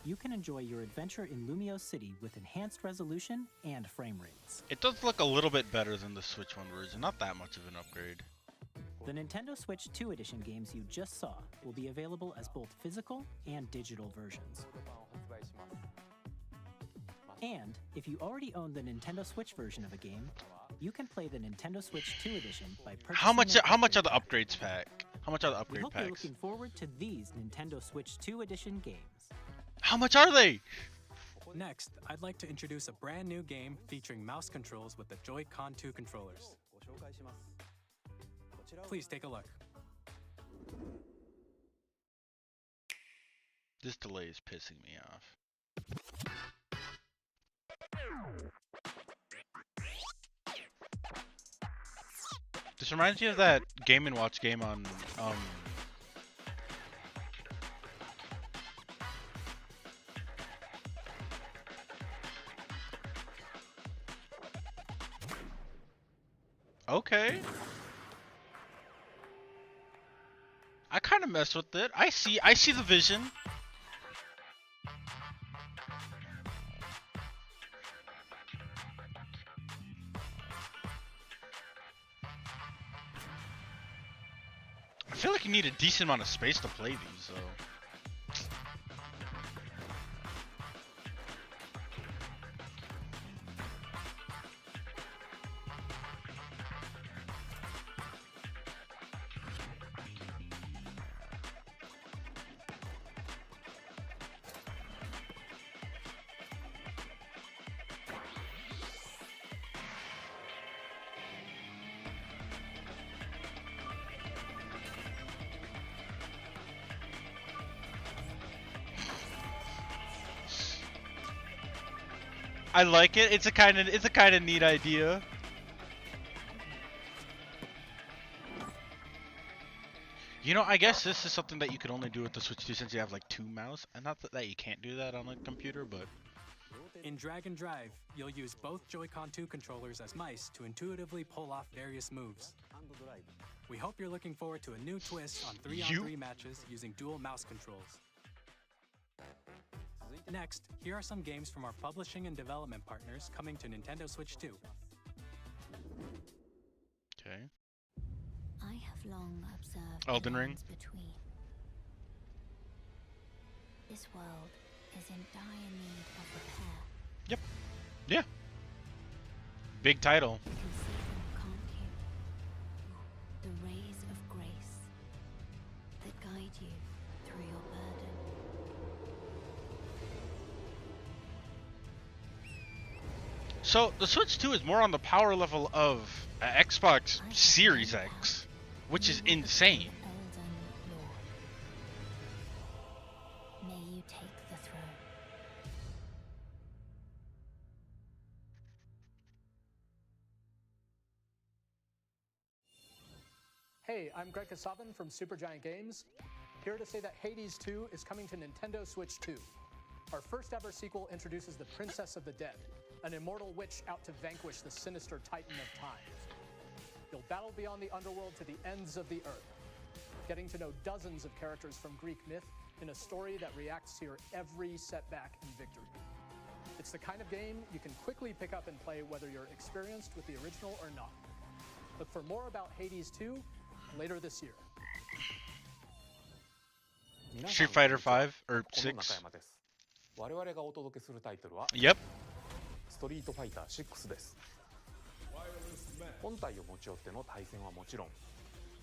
you can enjoy your adventure in Lumio City with enhanced resolution and frame rates. It does look a little bit better than the Switch 1 version. Not that much of an upgrade. The Nintendo Switch 2 edition games you just saw will be available as both physical and digital versions. And if you already own the Nintendo Switch version of a game, you can play the Nintendo Switch 2 edition by purchasing How much? an How much are upgrade the upgrades pack? How much are the We upgrade hope you're packs? looking forward to these Nintendo Switch 2 edition games. How much are they? Next, I'd like to introduce a brand new game featuring mouse controls with the Joy-Con 2 controllers. Please take a look. This delay is pissing me off. This reminds me of that Game & Watch game on Okay. I kind of mess with it. I see the vision. I feel like you need a decent amount of space to play these, though. I like it. It's a kind of neat idea. You know, I guess this is something that you could only do with the Switch 2 since you have like two mouse, and not that you can't do that on a computer, but In Drag and Drive, you'll use both Joy-Con 2 controllers as mice to intuitively pull off various moves. We hope you're looking forward to a new twist on 3-on-3 matches using dual mouse controls. Next, here are some games from our publishing and development partners coming to Nintendo Switch 2. okay. I have long observed Elden the Ring. lines between. This world is in dire need of repair. Yep. Yeah. Big title. You can see them, can't you? The rays of grace that guide you through your burden. So the Switch 2 is more on the power level of Xbox Series X, which is insane. Hey, I'm Greg Kasavin from Supergiant Games, here to say that Hades 2 is coming to Nintendo Switch 2. Our first ever sequel introduces the Princess of the Dead, an immortal witch out to vanquish the sinister Titan of Time. You'll battle beyond the underworld to the ends of the earth, getting to know dozens of characters from Greek myth in a story that reacts to your every setback and victory. It's the kind of game you can quickly pick up and play whether you're experienced with the original or not. Look for more about Hades 2 later this year. Street Fighter 5 or 6. 我々がお届けするタイトルは Yep. ストリートファイター6です。本体を持ち寄っての対戦はもちろん、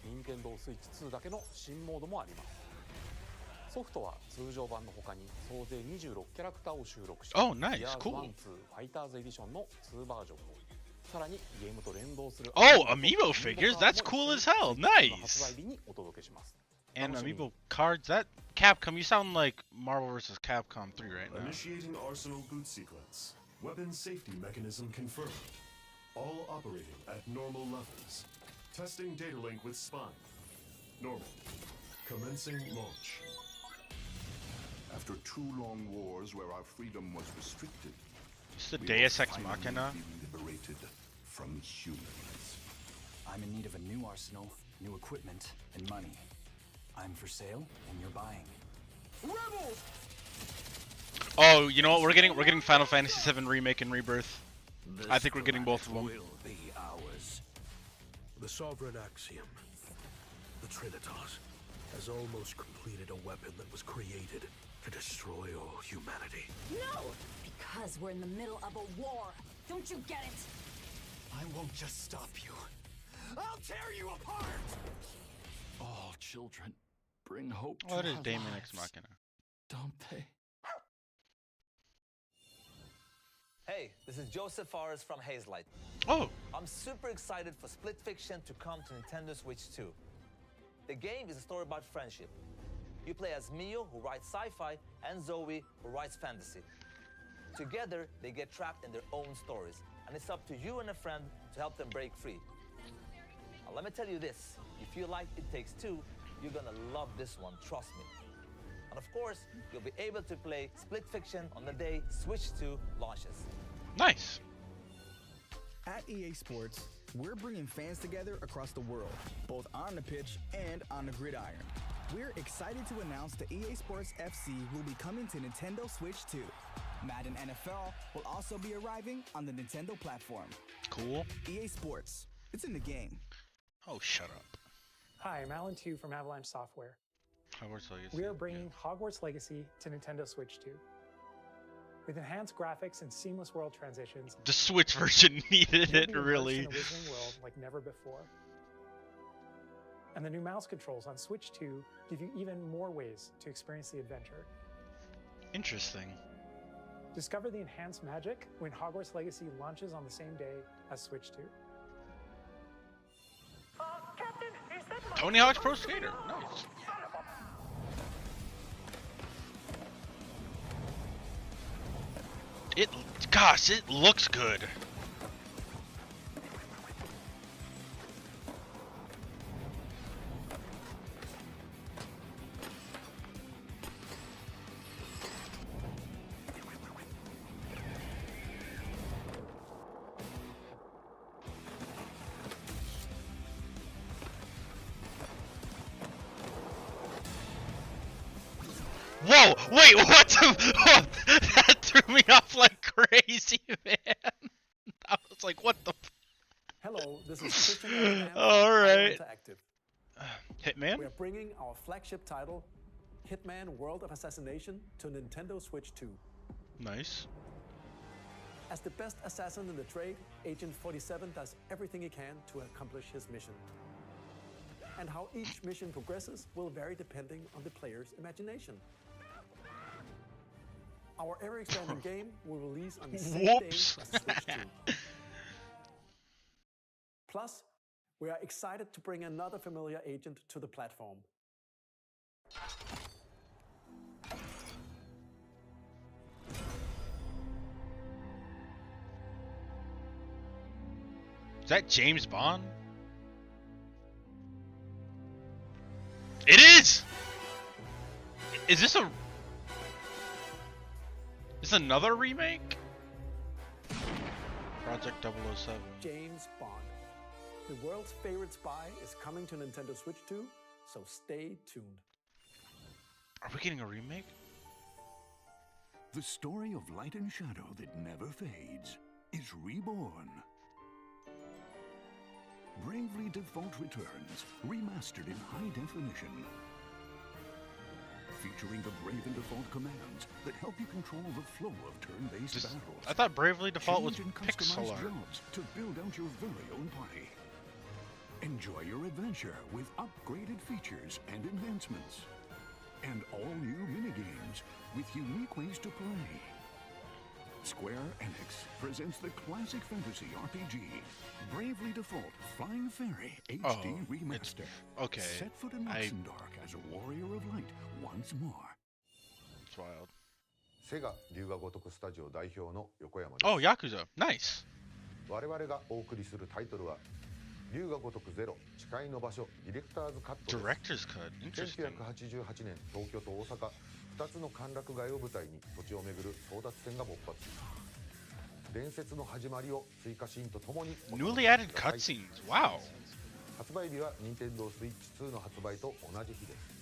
任天堂スイッチ2だけの新モードもあります。ソフトは通常版の他に総勢26キャラクターを収録し、Oh, nice, cool. 1、2ファイターズエディションの2バージョンを、さらにゲームと連動する Oh, amiibo figures? That's cool as hell. Nice. 発売日にお届けします。 And amiibo cards. That Capcom, you sound like Marvel vs. Capcom 3 right now. Initiating Arsenal boot sequence. Weapon safety mechanism confirmed. All operating at normal levels. Testing data link with spine. Normal. Commencing launch. After 2 long wars where our freedom was restricted, It's the Deus Ex Machina. Liberated from humans. I'm in need of a new arsenal, new equipment, and money. I'm for sale, and you're buying. Rebels! Oh, you know what? We're getting Final Fantasy VII Remake and Rebirth. I think we're getting both of them. Will be ours. The Sovereign Axiom, the Trinitas, has almost completed a weapon that was created to destroy all humanity. No! Because we're in the middle of a war. Don't you get it? I won't just stop you. I'll tear you apart! All children bring hope to What is our Daemon lives, X Machina? don't they? Hey, this is Joseph Forrest from Hazelight. Oh! I'm super excited for Split Fiction to come to Nintendo Switch 2. The game is a story about friendship. You play as Mio, who writes sci-fi, and Zoe, who writes fantasy. Together, they get trapped in their own stories, and it's up to you and a friend to help them break free. Now, let me tell you this, if you like It Takes Two, you're gonna love this one, trust me. And of course, you'll be able to play Split Fiction on the day Switch 2 launches. Nice. At EA Sports, we're bringing fans together across the world, both on the pitch and on the gridiron. We're excited to announce that EA Sports FC will be coming to Nintendo Switch 2. Madden NFL will also be arriving on the Nintendo platform. Cool. EA Sports, it's in the game. Oh, shut up. Hi, I'm Alan Tu from Avalanche Software. Hogwarts Legacy. We are bringing Hogwarts Legacy to Nintendo Switch 2. With enhanced graphics and seamless world transitions, The Switch version needed you'll it, be immersed really. in a Wizarding world like never before. And the new mouse controls on Switch 2 give you even more ways to experience the adventure. Interesting. Discover the enhanced magic when Hogwarts Legacy launches on the same day as Switch 2. Tony Hawk's Pro Skater. Nice. Gosh, it looks good. Whoa! Wait, what the? Oh, that threw me off like crazy, man. I was like, what the? Hello, this is Christian Hitman from All right. Interactive. Hitman? We are bringing our flagship title, Hitman World of Assassination, to Nintendo Switch 2. Nice. As the best assassin in the trade, Agent 47 does everything he can to accomplish his mission. And how each mission progresses will vary depending on the player's imagination. Our ever-expanding game will release on the same day as the Switch 2. Plus, we are excited to bring another familiar agent to the platform. Is that James Bond? Is this a... Is this another remake? Project 007. James Bond. The world's favorite spy is coming to Nintendo Switch 2, so stay tuned. Are we getting a remake? The story of light and shadow that never fades is reborn. Bravely Default returns, remastered in high definition. Featuring the Brave and Default commands that help you control the flow of turn-based battles. I thought Bravely Default was Change and pixel customize art. jobs to build out your very own party. Enjoy your adventure with upgraded features and advancements. And all new minigames with unique ways to play. Square Enix presents the classic fantasy RPG, Bravely Default Flying Fairy HD Remaster. Okay. Set foot in Luxembourg as a warrior of light once more. It's wild. セガ龍が如くスタジオ代表の横山です。 Oh, Yakuza. Nice. 我々がお送りするタイトルは龍が如くゼロ誓いの場所ディレクターズカットです。 Director's cut. Interesting. 1988年東京と大阪2つの歓楽街を舞台に土地を巡る争奪戦が勃発。伝説の始まりを追加シーンとともに Newly added cutscenes. Wow. 発売日は Nintendo Switch 2の発売と同じ日です。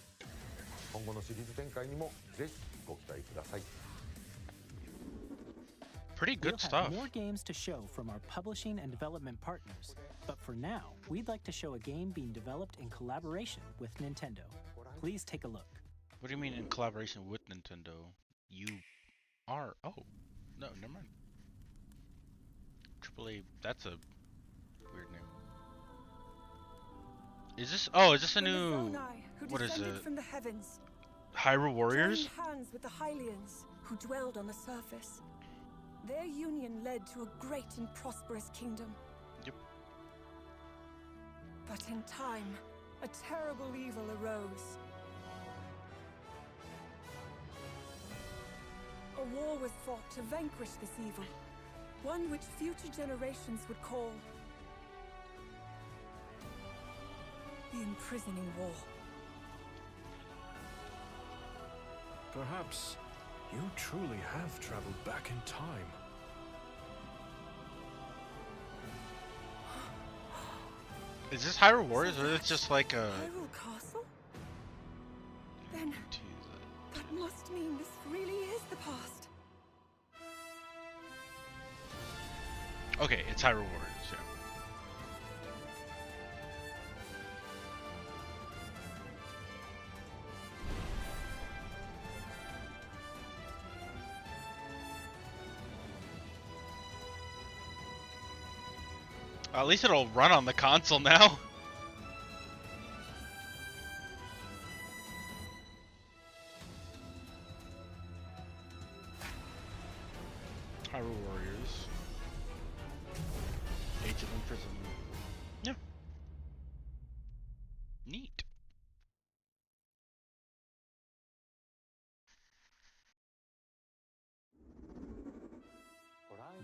今後のシリーズ展開にもぜひご期待ください。 Pretty good We'll stuff. have more games to show from our publishing and development partners, but for now, we'd like to show a game being developed in collaboration with Nintendo. Please take a look. What do you mean in collaboration with Nintendo? You are... Oh. No, never mind. AAA... That's a weird name. Is this... Oh, is this a new... What is it? From the heavens, Hyrule Warriors? joined hands with the Hylians, who dwelled on the surface. Their union led to a great and prosperous kingdom. Yep. But in time, a terrible evil arose. A war was fought to vanquish this evil, one which future generations would call the Imprisoning War. Perhaps you truly have traveled back in time. Is this Hyrule Warriors or is it just like a... Hyrule Castle? Then that must mean this really is the past. Okay, it's Hyrule Warriors, yeah. At least it'll run on the console now. Hyrule Warriors. Age of Imprisonment. Yeah. Neat.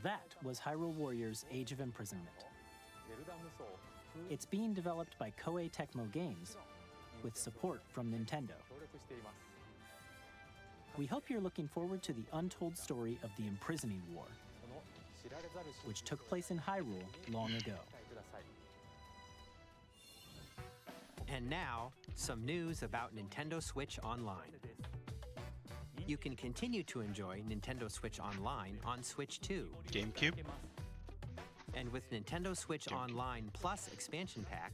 That was Hyrule Warriors Age of Imprisonment. It's being developed by Koei Tecmo Games, with support from Nintendo. We hope you're looking forward to the untold story of the Imprisoning War, which took place in Hyrule long ago. And now, some news about Nintendo Switch Online. You can continue to enjoy Nintendo Switch Online on Switch 2. GameCube. And with Nintendo Switch Online Plus expansion pack,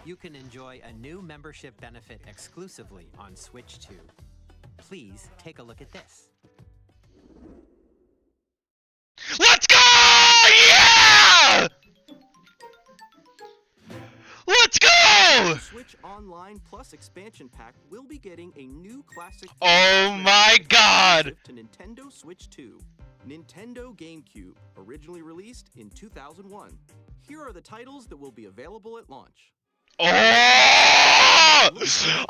you can enjoy a new membership benefit exclusively on Switch 2. Please take a look at this. Let's go! Yeah! Let's go! Switch Online Plus expansion pack will be getting a new classic. Oh my god! To Nintendo Switch 2. Nintendo GameCube, originally released in 2001. Here are the titles that will be available at launch. Oh!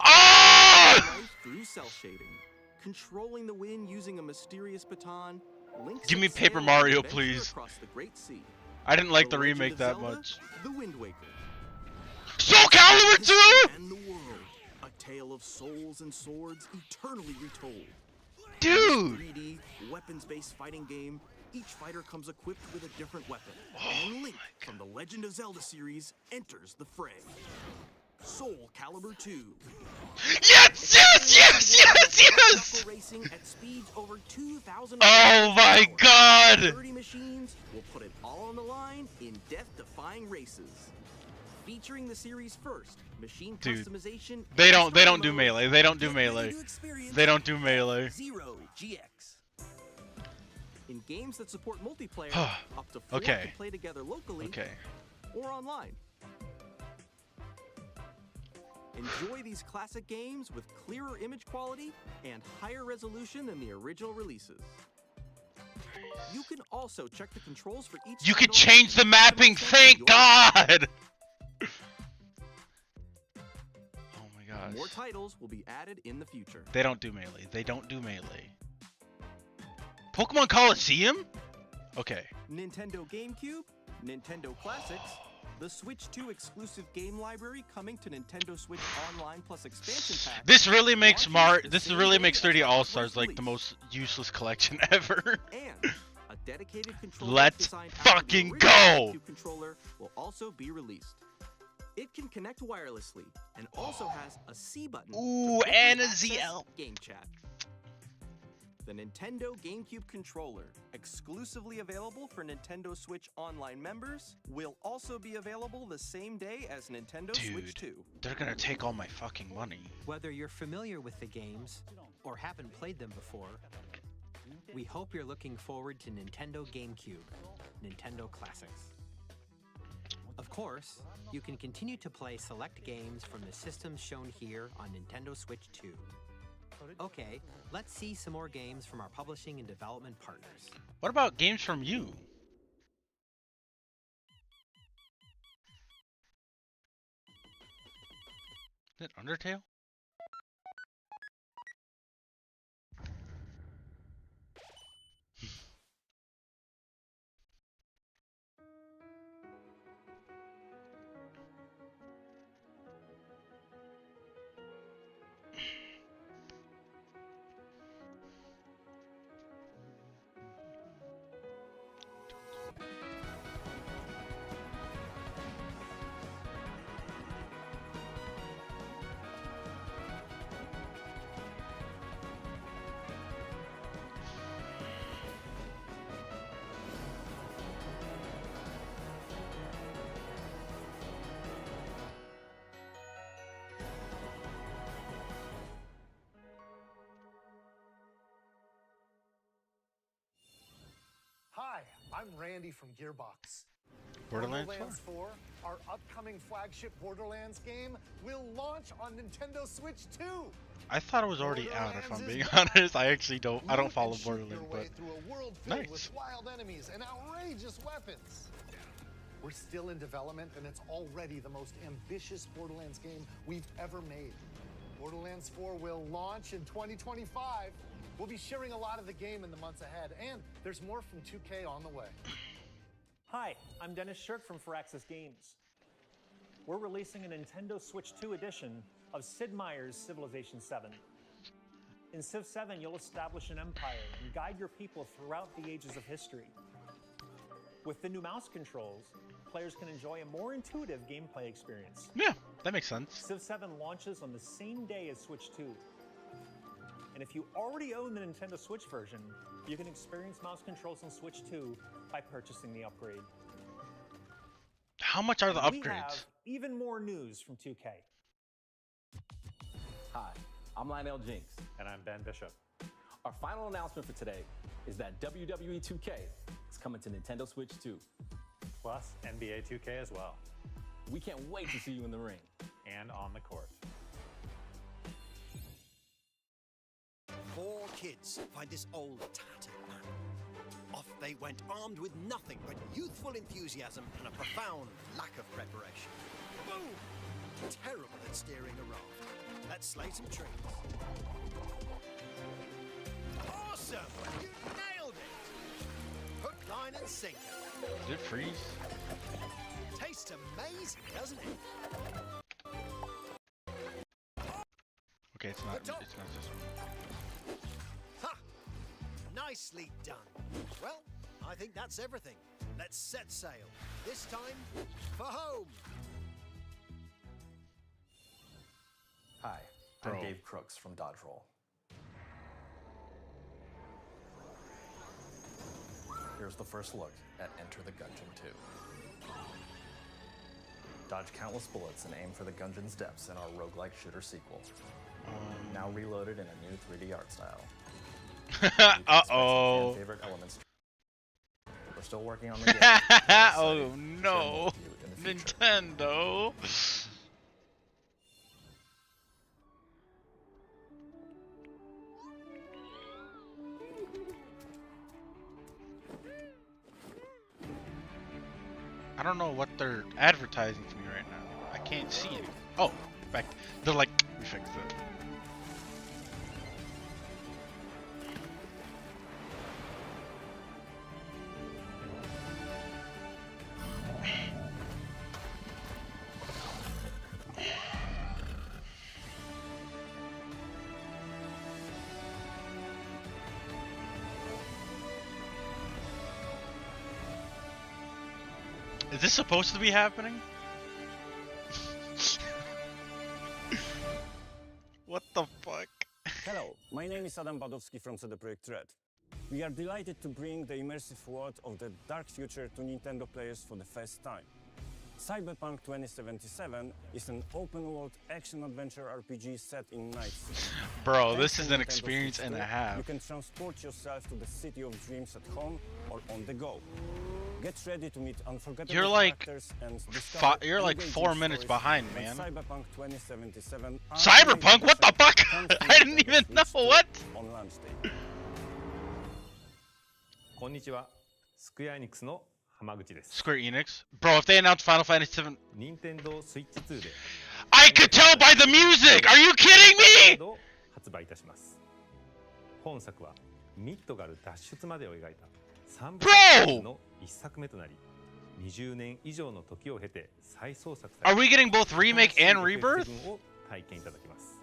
Oh! Through cell shading, controlling the wind using a mysterious baton. Link's Give me Paper Mario, please. Across the Great Sea. I didn't like The the Legend remake of that Zelda, much. The Wind Waker. Soul Calibur 2! And the world. A tale of souls and swords eternally retold. Dude! 3D, weapons-based fighting game, each fighter comes equipped with a different weapon. And Link from the Legend of Zelda series enters the fray. Soul Calibur 2. Yes! Yes! Yes! Yes! Yes! Racing at speeds over 2,000. Oh my god! 30 machines will put it all on the line in death-defying races. Featuring the series' first machine customization. They don't do melee. They don't do melee. They don't do melee. Zero GX. In games that support multiplayer, up to 4 Okay. can play together locally or online. Enjoy these classic games with clearer image quality and higher resolution than the original releases. You can also check the controls for each. You could title change the and mapping. customize Thank your- God! Oh my gosh. More titles will be added in the future. They don't do melee. They don't do melee. Pokemon Coliseum? Okay. Nintendo GameCube, Nintendo Classics, the Switch 2 exclusive game library coming to Nintendo Switch Online plus expansion pack. This really makes launches the This same really day makes as 3D the All first Stars like release. the most useless collection ever. And a dedicated controller Let's designed after the fucking original go! GameCube controller will also be released. It can connect wirelessly and also has a C button. to Ooh, quickly and a access ZL. Game chat. The Nintendo GameCube controller, exclusively available for Nintendo Switch Online members, will also be available the same day as Nintendo Switch 2. They're gonna take all my fucking money. Whether you're familiar with the games or haven't played them before, we hope you're looking forward to Nintendo GameCube, Nintendo Classics. Of course, you can continue to play select games from the systems shown here on Nintendo Switch 2. Okay, let's see some more games from our publishing and development partners. What about games from you? Is it Undertale? Hi, I'm Randy from Gearbox. Borderlands 4, our upcoming flagship Borderlands game, will launch on Nintendo Switch 2. I thought it was already out. If I'm being honest, I actually don't. I don't follow Shoot your Borderlands, way but through a world filled nice. with wild enemies and outrageous weapons. We're still in development, and it's already the most ambitious Borderlands game we've ever made. Borderlands 4 will launch in 2025. We'll be sharing a lot of the game in the months ahead, and there's more from 2K on the way. Hi, I'm Dennis Shirk from Firaxis Games. We're releasing a Nintendo Switch 2 edition of Sid Meier's Civilization 7. In Civ 7, you'll establish an empire and guide your people throughout the ages of history. With the new mouse controls, players can enjoy a more intuitive gameplay experience. Yeah, that makes sense. Civ 7 launches on the same day as Switch 2. And if you already own the Nintendo Switch version, you can experience mouse controls on Switch 2 by purchasing the upgrade. How much are the We upgrades? have even more news from 2K. Hi, I'm Lionel Jinx. And I'm Ben Bishop. Our final announcement for today is that WWE 2K is coming to Nintendo Switch 2. Plus NBA 2K as well. We can't wait to see you in the ring. And on the court. 4 kids find this old, tattered man. Off they went, armed with nothing but youthful enthusiasm and a profound lack of preparation. Boom! Terrible at steering a raft. Let's slay some trees. Awesome! You nailed it! Hook, line, and sinker. Did it freeze? Tastes amazing, doesn't it? it's not this one. Ha! Nicely done. Well, I think that's everything. Let's set sail. This time for home. Hi, Bro. I'm Dave Crooks from Dodge Roll. Here's the first look at Enter the Gungeon 2. Dodge countless bullets and aim for the Gungeon's depths in our roguelike shooter sequel. Now reloaded in a new 3D art style. Uh-oh. Favorite elements. We're still working on the game. Oh no. Nintendo. I don't know what they're advertising to me right now. I can't see it. Oh, back. They're like, we fixed it. Is this supposed to be happening? What the fuck? Hello, my name is Adam Badowski from CD Projekt Red. We are delighted to bring the immersive world of the dark future to Nintendo players for the first time. Cyberpunk 2077 is an open-world action-adventure RPG set in Night City. Bro, Thanks this is to an Nintendo experience Switch and a 2, half. You can transport yourself to the city of dreams at home or on the go. Get ready to meet unforgettable You're like characters and discover you're like engaging 4 minutes stories behind, that man. Cyberpunk 2077 Cyberpunk? What the fuck? I didn't even know what. On launch day. こんにちは。スクエアエニックスの浜口です。 Square Enix? Bro, if they announced Final Fantasy VII... 任天堂スイッチ2で I could tell by the music! Are you kidding me?発売いたします。本作はミッドガル脱出までを描いた3部作の1作目となり、20年以上の時を経て再創作され Are we getting both remake and rebirth? を体験いただきます。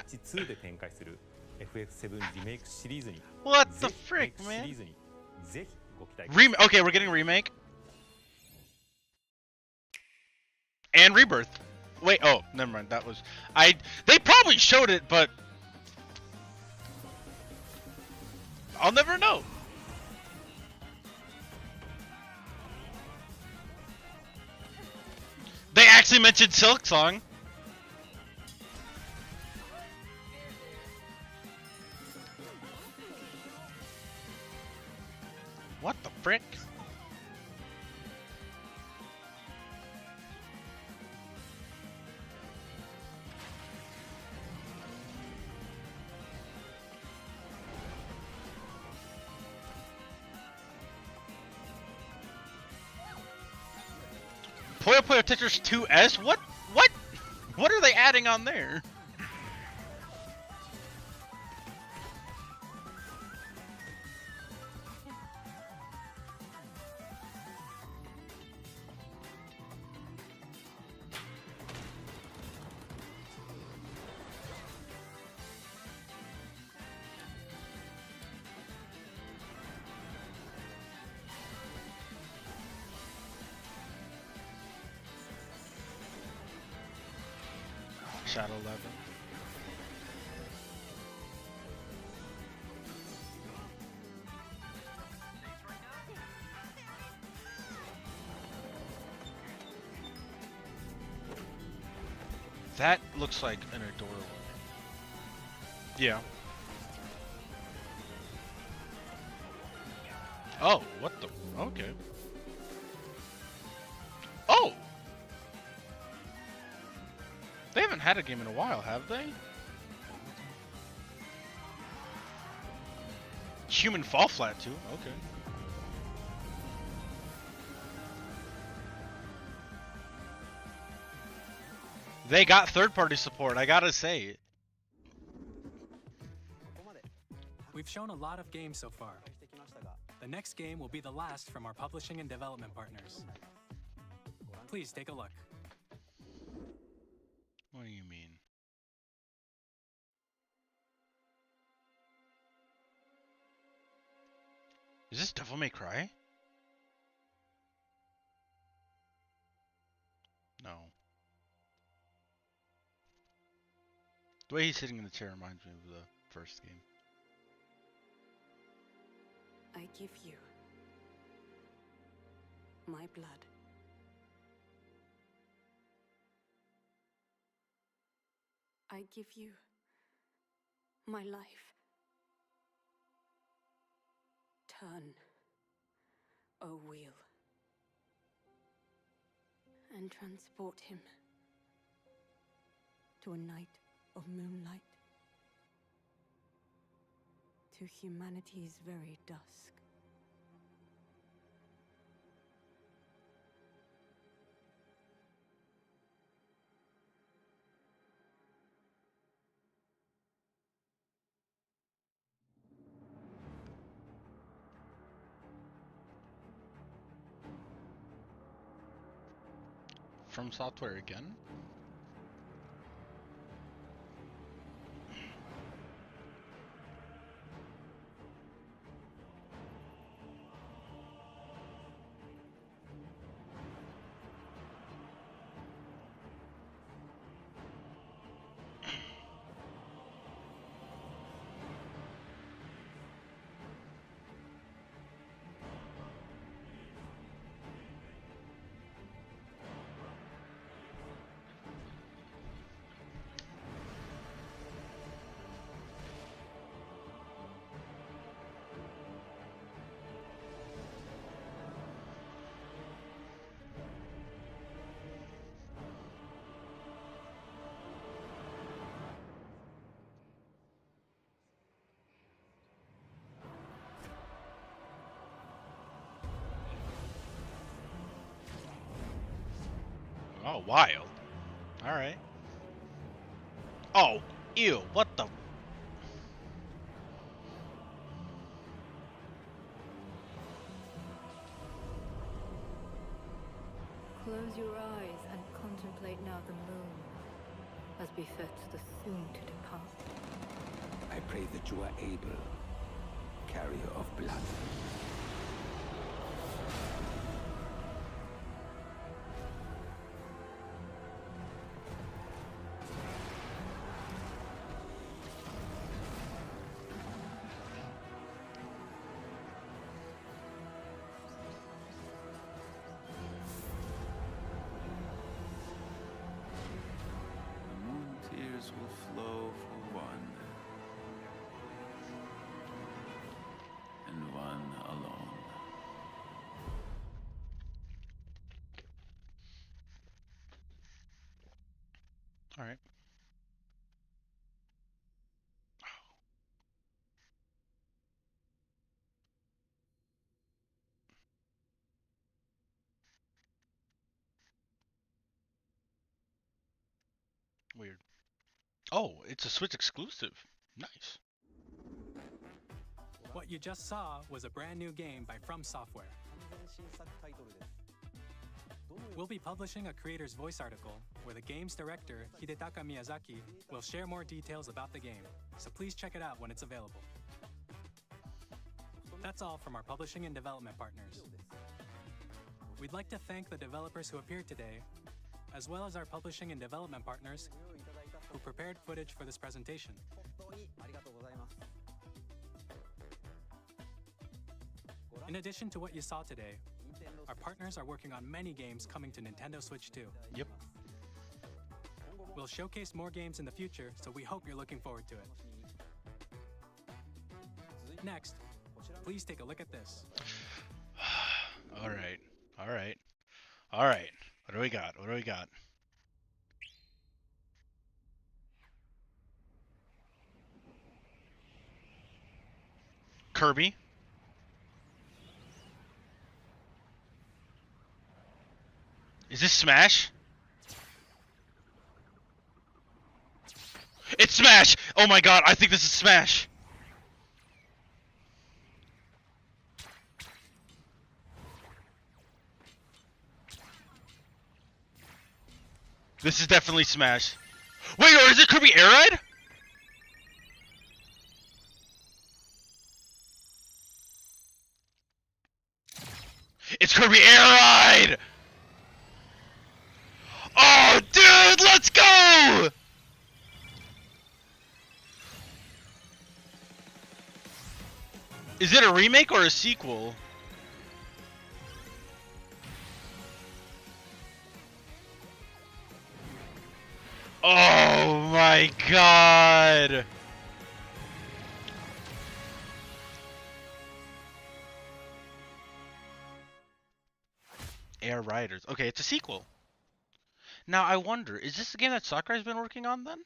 スイッチ2で展開する FF7 リメイクシリーズに What the ぜひ frick, シ man? リーズにぜひご期待ください。 Okay, we're getting remake. And rebirth. Wait, oh, never mind. That was... They probably showed it, but... I'll never know. They actually mentioned Silksong. What the frick? Puyo Puyo Tetris 2S? What? What? What are they adding on there? Shadow 11. That looks like an adorable. Yeah. Oh, what the? Okay. Oh! They haven't had a game in a while, have they? Human Fall Flat too. Okay. They got third-party support, I gotta say. We've shown a lot of games so far. The next game will be the last from our publishing and development partners. Please take a look. What do you mean? Is this Devil May Cry? No. The way he's sitting in the chair reminds me of the first game. I give you my blood. I give you my life. Turn, O wheel, and transport him to a night of moonlight, to humanity's very dusk. From Software again? Oh, wild. Alright. Oh, ew, what the... Close your eyes and contemplate now the moon, as befits the soon to depart. I pray that you are able, carrier of blood. Will flow for one, and one alone. All right. Weird. Oh, it's a Switch exclusive. Nice. What you just saw was a brand new game by From Software. We'll be publishing a creator's voice article where the game's director, Hidetaka Miyazaki, will share more details about the game, so please check it out when it's available. That's all from our publishing and development partners. We'd like to thank the developers who appeared today, as well as our publishing and development partners who prepared footage for this presentation. In addition to what you saw today, our partners are working on many games coming to Nintendo Switch 2. Yep. We'll showcase more games in the future, so we hope you're looking forward to it. Next, please take a look at this. All right. All right. All right. What do we got? What do we got? Kirby. Is this Smash? It's Smash! Oh my god, I think this is Smash! This is definitely Smash. Wait, or is it Kirby Air Ride? It's Kirby Air Ride! Oh, dude, let's go! Is it a remake or a sequel? Oh my god! Air Riders. Okay, it's a sequel. Now I wonder, is this the game that Sakurai's been working on then?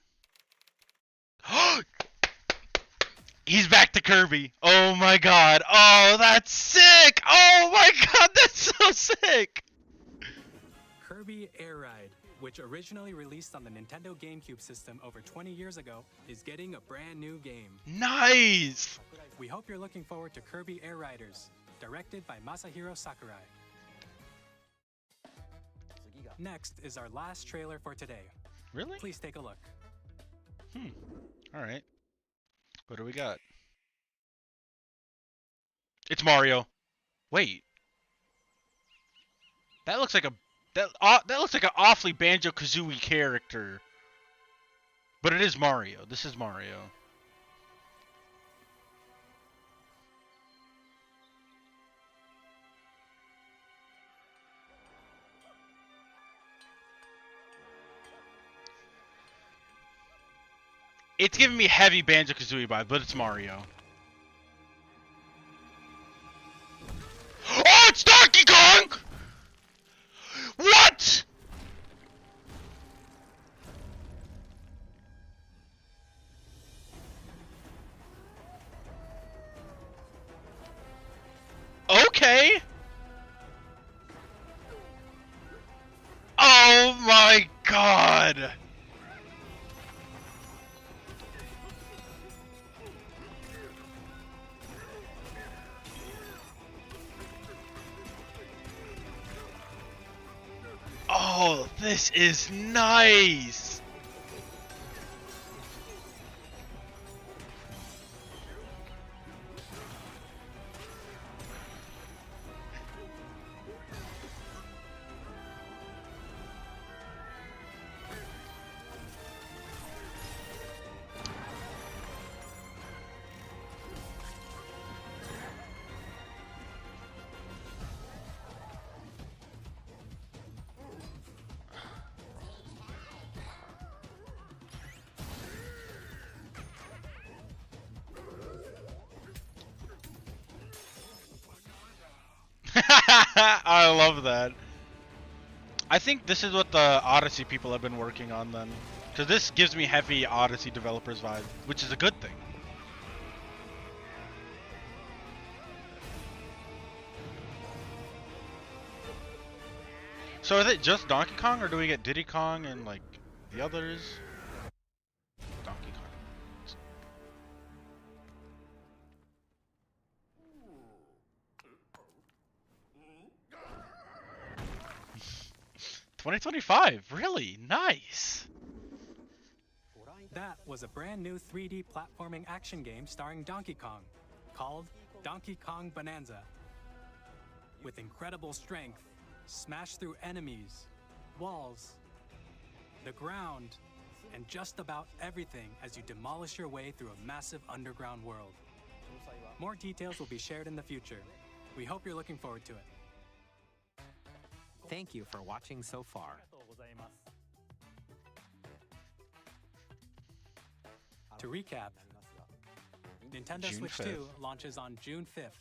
He's back to Kirby. Oh my god. Oh, that's sick. Oh my god, that's so sick. Kirby Air Ride, which originally released on the Nintendo GameCube system over 20 years ago, is getting a brand new game. Nice. We hope you're looking forward to Kirby Air Riders, directed by Masahiro Sakurai. Next is our last trailer for today. Really? Please take a look. Alright. What do we got? It's Mario. Wait. That looks like a that looks like an awfully Banjo-Kazooie character. But it is Mario. This is Mario. It's giving me heavy Banjo-Kazooie vibe, but it's Mario. Oh, it's Donkey Kong! What? Okay. Oh my god. Oh, this is nice! I love that. I think this is what the Odyssey people have been working on then. Because this gives me heavy Odyssey developers vibe, which is a good thing. So is it just Donkey Kong, or do we get Diddy Kong and like the others? Donkey Kong. 2025, really nice. That was a brand new 3D platforming action game starring Donkey Kong, called Donkey Kong Bonanza. With incredible strength, smash through enemies, walls, the ground, and just about everything as you demolish your way through a massive underground world. More details will be shared in the future. We hope you're looking forward to it. Thank you for watching so far. To recap, Nintendo June Switch 5th. 2 launches on June 5th.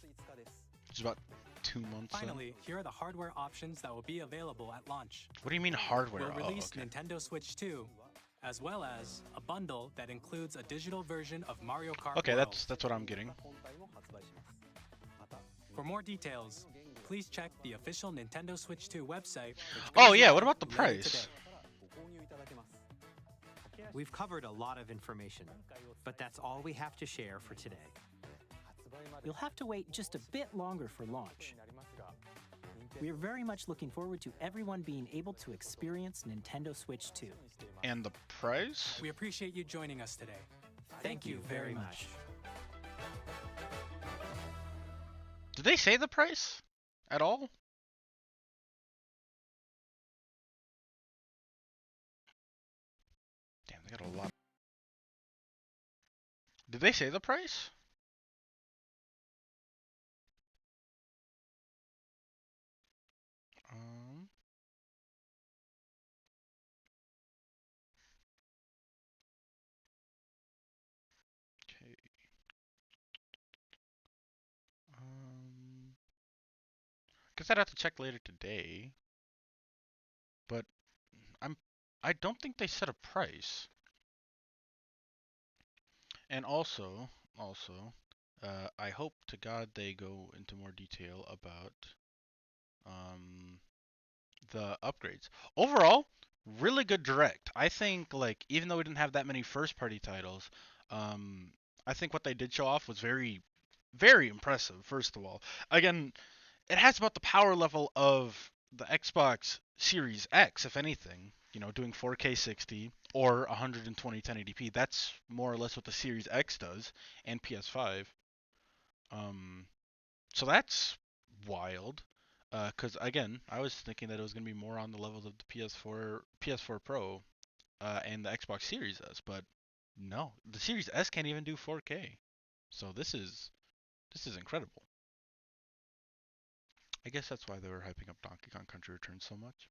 It's about 2 months. Finally, here are the hardware options that will be available at launch. What do you mean hardware? We'll Oh, release okay. Nintendo Switch 2, as well as a bundle that includes a digital version of Mario Kart Okay, World. that's what I'm getting. For more details, please check the official Nintendo Switch 2 website. which Oh goes yeah, live what about the later price? today. We've covered a lot of information, but that's all we have to share for today. You'll have to wait just a bit longer for launch. We are very much looking forward to everyone being able to experience Nintendo Switch 2. And the price? We appreciate you joining us today. Thank you very much. Did they say the price at all? I got a lot. Did they say the price? Okay. Guess I'd have to check later today. But I don't think they set a price. And also, I hope to God they go into more detail about the upgrades. Overall, really good direct. I think like even though we didn't have that many first party titles, I think what they did show off was very, very impressive. First of all, again, it has about the power level of the Xbox Series X, if anything. You know, doing 4K 60 or 120 1080p. That's more or less what the Series X does, and PS5. So that's wild. Because again, I was thinking that it was going to be more on the levels of the PS4 Pro, and the Xbox Series S, but no, the Series S can't even do 4K. So this is incredible. I guess that's why they were hyping up Donkey Kong Country Returns so much.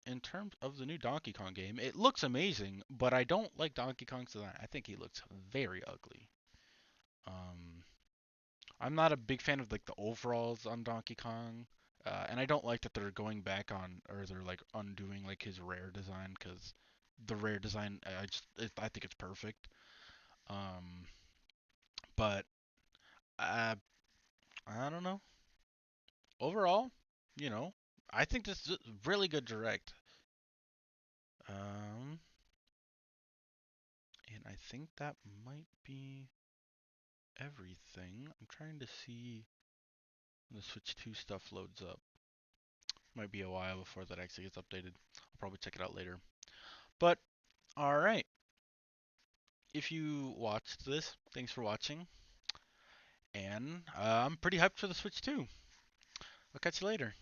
In terms of the new Donkey Kong game, it looks amazing, but I don't like Donkey Kong's design. I think he looks very ugly. I'm not a big fan of like the overalls on Donkey Kong, and I don't like that they're going back on, or they're like undoing like his rare design, because the rare design, I think it's perfect. But I don't know. Overall, you know, I think this is a really good direct. And I think that might be everything. I'm trying to see when the Switch 2 stuff loads up. Might be a while before that actually gets updated. I'll probably check it out later. But, alright. If you watched this, thanks for watching. And I'm pretty hyped for the Switch 2. I'll catch you later.